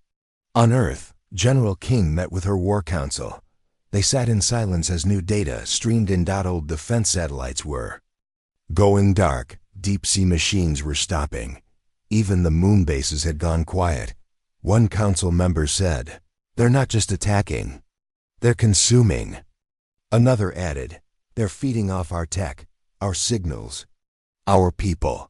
On Earth, General King met with her war council. They sat in silence as new data streamed in. Old defense satellites were going dark. Deep-sea machines were stopping. Even the moon bases had gone quiet. One council member said, "They're not just attacking. They're consuming." Another added, "They're feeding off our tech, our signals, our people."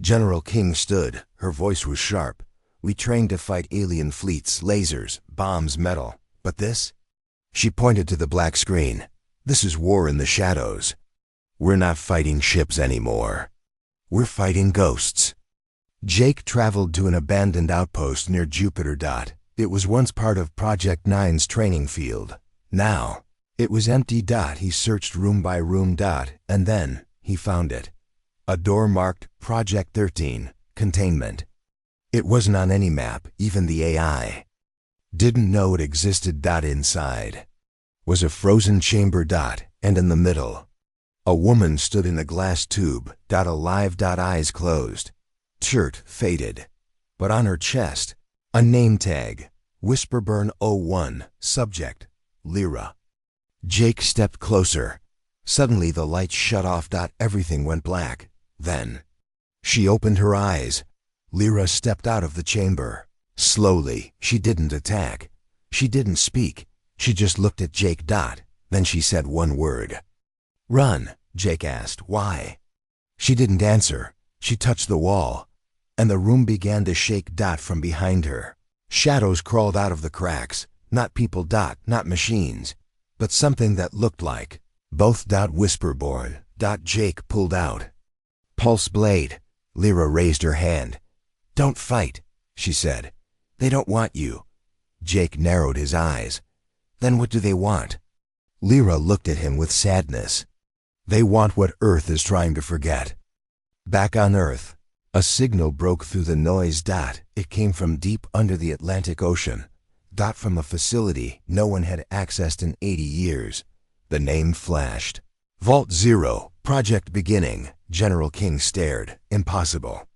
General King stood. Her voice was sharp. "We trained to fight alien fleets, lasers, bombs, metal. But this?" She pointed to the black screen. "This is war in the shadows. We're not fighting ships anymore. We're fighting ghosts." Jake traveled to an abandoned outpost near Jupiter. It was once part of Project 9's training field. Now, it was empty. He searched room by room. And then, he found it. A door marked Project 13, Containment. It wasn't on any map. Even the AI didn't know it existed. Inside was a frozen chamber. And in the middle, a woman stood in a glass tube. Alive. Eyes closed. Shirt faded. But on her chest, a name tag. Whisperborn 01. Subject, Lyra. Jake stepped closer. Suddenly the lights shut off. Everything went black. Then, she opened her eyes. Lyra stepped out of the chamber. Slowly. She didn't attack. She didn't speak. She just looked at Jake. Then she said one word. "Run," Jake asked. "Why?" She didn't answer. She touched the wall, and the room began to shake. From behind her, shadows crawled out of the cracks. Not people. Not machines. But something that looked like both. Whisperborn. Jake pulled out Pulse Blade. Lyra raised her hand. "Don't fight," she said. "They don't want you." Jake narrowed his eyes. "Then what do they want?" Lyra looked at him with sadness. "They want what Earth is trying to forget." Back on Earth, a signal broke through the noise. It came from deep under the Atlantic Ocean. From a facility no one had accessed in 80 years. The name flashed. "Vault Zero, project beginning." General King stared. Impossible.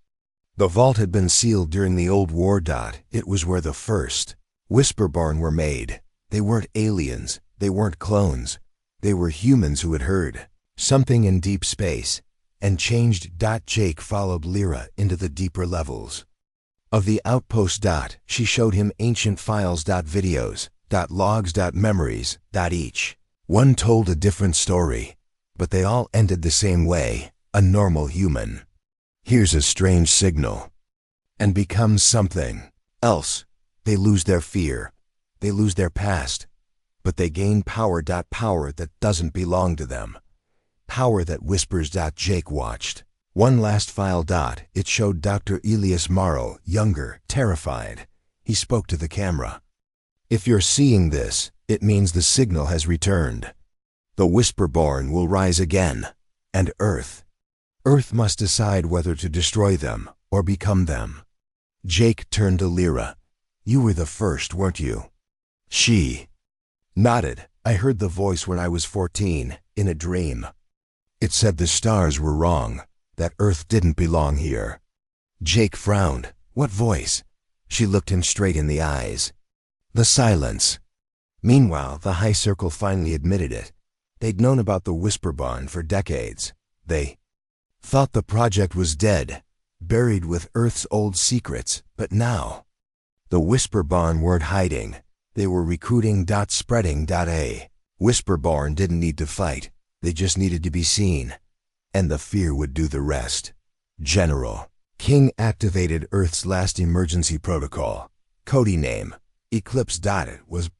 The vault had been sealed during the old war. It was where the first Whisperborn were made. They weren't aliens. They weren't clones. They were humans who had heard something in deep space. and changed. Jake followed Lyra into the deeper levels of the outpost. She showed him ancient files. Videos, logs, memories. Each one told a different story, but they all ended the same way: a normal human hears a strange signal and becomes something else. They lose their fear, they lose their past, but they gain power. Power that doesn't belong to them. Power that whispers. Jake watched one last file. It showed Dr. Elias Morrow, younger, terrified. He spoke to the camera. "If you're seeing this, it means the signal has returned. The Whisperborn will rise again, and Earth must decide whether to destroy them or become them." Jake turned to Lyra. "You were the first, weren't you?" She nodded. "I heard the voice when I was 14, in a dream. It said the stars were wrong, that Earth didn't belong here." Jake frowned. "What voice?" She looked him straight in the eyes. "The silence." Meanwhile, the High Circle finally admitted it. They'd known about the Whisperborn for decades. They thought the project was dead, buried with Earth's old secrets, but now the Whisperborn weren't hiding. They were recruiting. Spreading. A Whisperborn didn't need to fight. They just needed to be seen, and the fear would do the rest. General King activated Earth's last emergency protocol. Code name Eclipse. It was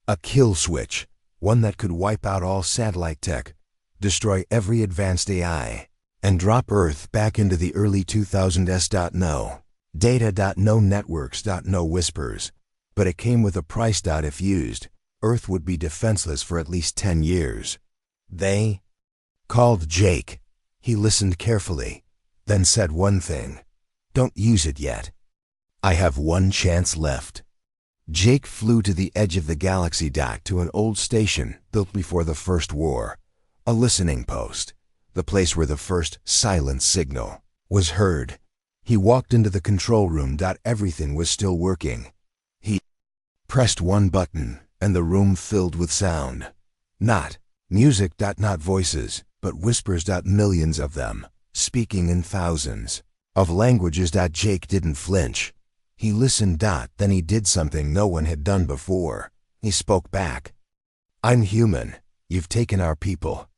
a kill switch, one that could wipe out all satellite tech, destroy every advanced AI, and drop Earth back into the early 2000s. No data. No networks. No whispers. But it came with a price. If used, Earth would be defenseless for at least 10 years. They called Jake. He listened carefully, then said one thing: "Don't use it yet. I have one chance left." Jake flew to the edge of the galaxy. To an old station built before the First War, a listening post, the place where the first silent signal was heard. He walked into the control room. Everything was still working. He pressed one button, and the room filled with sound. Not music. Not voices, but whispers. Millions of them, speaking in thousands of languages. Jake didn't flinch. He listened. Then he did something no one had done before. He spoke back. "I'm human. You've taken our people.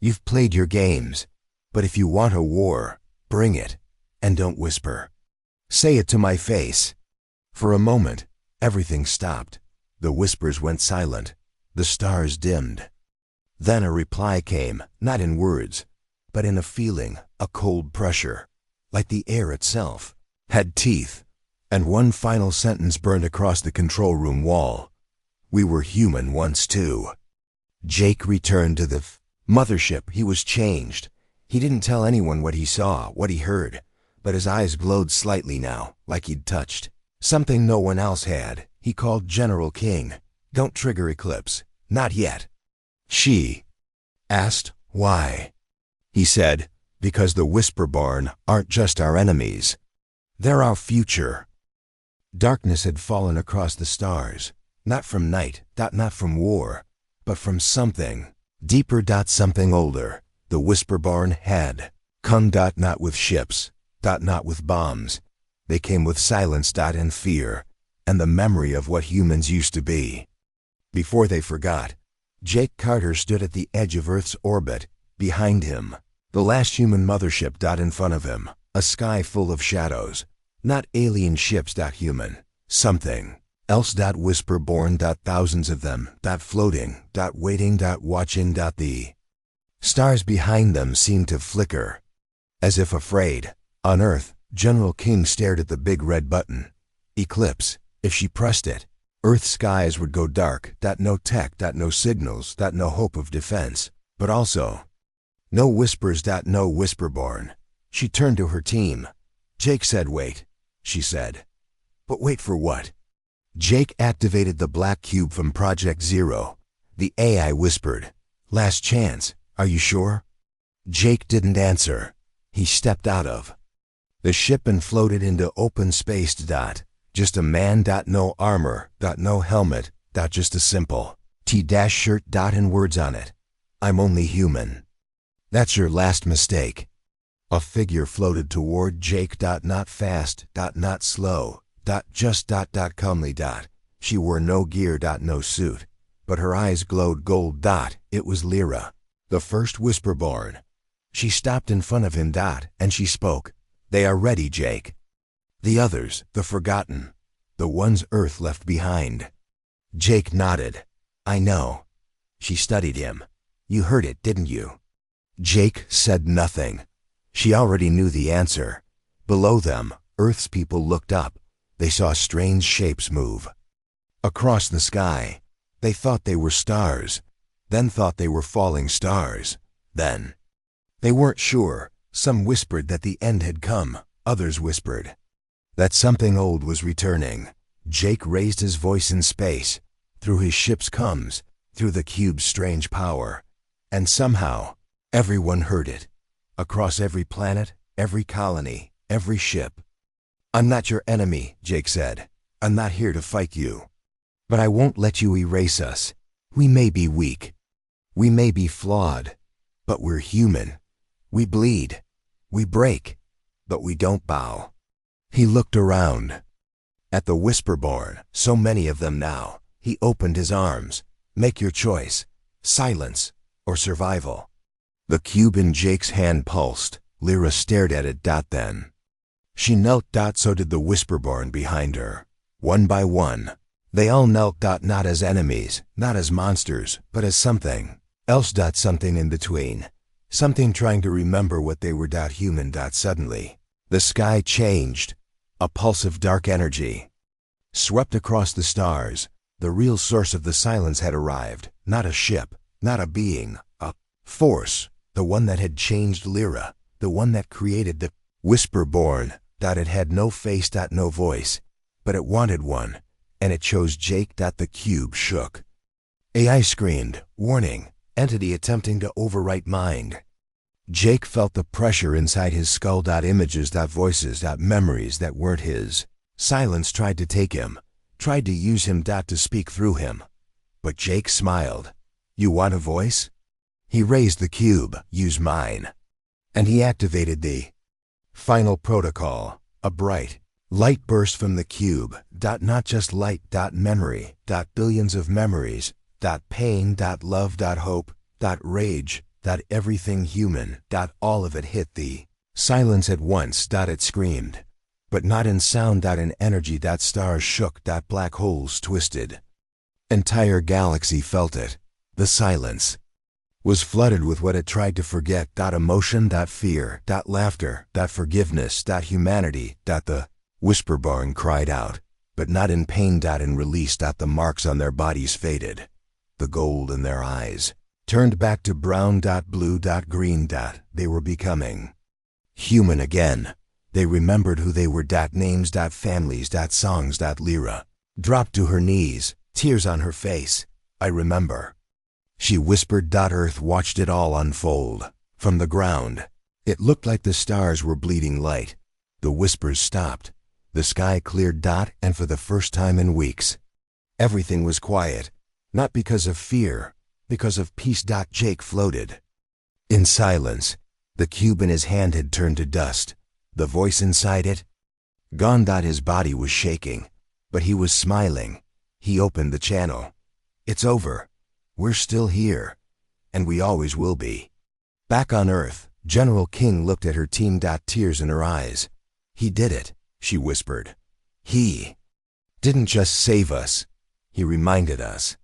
You've played your games. But if you want a war, bring it. And don't whisper. Say it to my face." For a moment, everything stopped. The whispers went silent. The stars dimmed. Then a reply came, not in words, but in a feeling, a cold pressure, like the air itself had teeth. And one final sentence burned across the control room wall. "We were human once too." Jake returned to the mothership. He was changed. He didn't tell anyone what he saw, what he heard, but his eyes glowed slightly now, like he'd touched something no one else had. He called General King. "Don't trigger Eclipse. Not yet." She asked why. He said, "Because the Whisperborn aren't just our enemies. They're our future." Darkness had fallen across the stars, not from night, not from war, but from something deeper. Something older. The Whisperborn had come. Not with ships, not with bombs. They came with silence. And fear, and the memory of what humans used to be. Before they forgot, Jake Carter stood at the edge of Earth's orbit. Behind him, the last human mothership. In front of him, a sky full of shadows. Not alien ships. Human. Something else. Whisperborn. Thousands of them. Floating. Waiting. Watching. The stars behind them seemed to flicker, as if afraid. On Earth, General King stared at the big red button. Eclipse. If she pressed it, Earth's skies would go dark. No tech. No signals. No hope of defense. But also, no whispers. No Whisperborn. She turned to her team. Jake said, "Wait," she said. "But wait for what?" Jake activated the black cube from Project Zero. The AI whispered, "Last chance. Are you sure?" Jake didn't answer. He stepped out of the ship and floated into open space. Just a man. No armor. No helmet. Just a simple T-shirt. And words on it. "I'm only human." "That's your last mistake." A figure floated toward Jake. Not fast. Not slow. Just calmly. She wore no gear. No suit. But her eyes glowed gold. It was Lyra, the first Whisperborn. She stopped in front of him. And she spoke. "They are ready, Jake." The others, the forgotten, the ones Earth left behind. Jake nodded. "I know." She studied him. "You heard it, didn't you?" Jake said nothing. She already knew the answer. Below them, Earth's people looked up. They saw strange shapes move. Across the sky, they thought they were stars, then thought they were falling stars. Then, they weren't sure. Some whispered that the end had come. Others whispered that something old was returning. Jake raised his voice in space, through his ship's coms, through the cube's strange power. And somehow, everyone heard it. Across every planet, every colony, every ship. "I'm not your enemy," Jake said. "I'm not here to fight you. But I won't let you erase us. We may be weak. We may be flawed. But we're human. We bleed. We break. But we don't bow." He looked around. At the Whisperborn, so many of them now. He opened his arms. "Make your choice. Silence or survival." The cube in Jake's hand pulsed. Lyra stared at it. Then she knelt. So did the Whisperborn behind her. One by one, they all knelt. Not as enemies, not as monsters, but as something else. Something in between. Something trying to remember what they were. Human. Suddenly, the sky changed. A pulse of dark energy swept across the stars. The real source of the silence had arrived. Not a ship, not a being, a force. The one that had changed Lyra. The one that created the Whisperborn. It had no face. No voice. But it wanted one. And it chose Jake. The cube shook. AI screamed. Warning. Entity attempting to overwrite mind. Jake felt the pressure inside his skull. Images. Voices. Memories that weren't his. Silence tried to take him. Tried to use him. To speak through him. But Jake smiled. "You want a voice?" He raised the cube. "Use mine." And he activated the final protocol. A bright light burst from the cube. Not just light. Memory. Billions of memories. Pain. Love. Hope. Rage. Everything human. All of it hit the silence at once. It screamed. But not in sound. In energy. Stars shook. Black holes twisted. Entire galaxy felt it. The silence was flooded with what it tried to forget. Emotion. Fear. Laughter. Forgiveness. Humanity. The Whisperborn cried out. But not in pain. In release. The marks on their bodies faded. The gold in their eyes turned back to brown. Blue. Green. They were becoming human again. They remembered who they were. Names. Families. Songs. Lyra dropped to her knees, tears on her face. "I remember," she whispered. Earth watched it all unfold. From the ground, it looked like the stars were bleeding light. The whispers stopped. The sky cleared. And for the first time in weeks, everything was quiet. Not because of fear, because of peace. Jake floated in silence. The cube in his hand had turned to dust. The voice inside it, gone. His body was shaking, but he was smiling. He opened the channel. "It's over. We're still here, and we always will be." Back on Earth, General King looked at her team. Tears in her eyes. "He did it," she whispered. "He didn't just save us. He reminded us."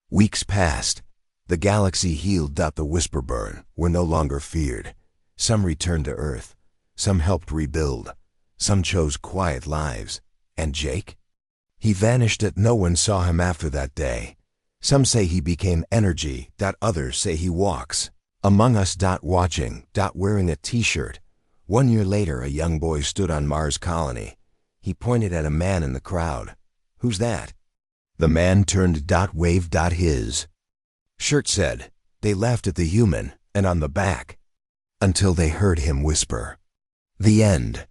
Weeks passed. The galaxy healed. The Whisperborn were no longer feared. Some returned to Earth. Some helped rebuild. Some chose quiet lives. And Jake? He vanished. No one saw him after that day. Some say he became energy. Others say he walks among us. Watching. Wearing a t-shirt. 1 year later, a young boy stood on Mars colony. He pointed at a man in the crowd. "Who's that?" The man turned. Waved. His shirt said. They laughed at the human, and on the back, until they heard him whisper, "The end."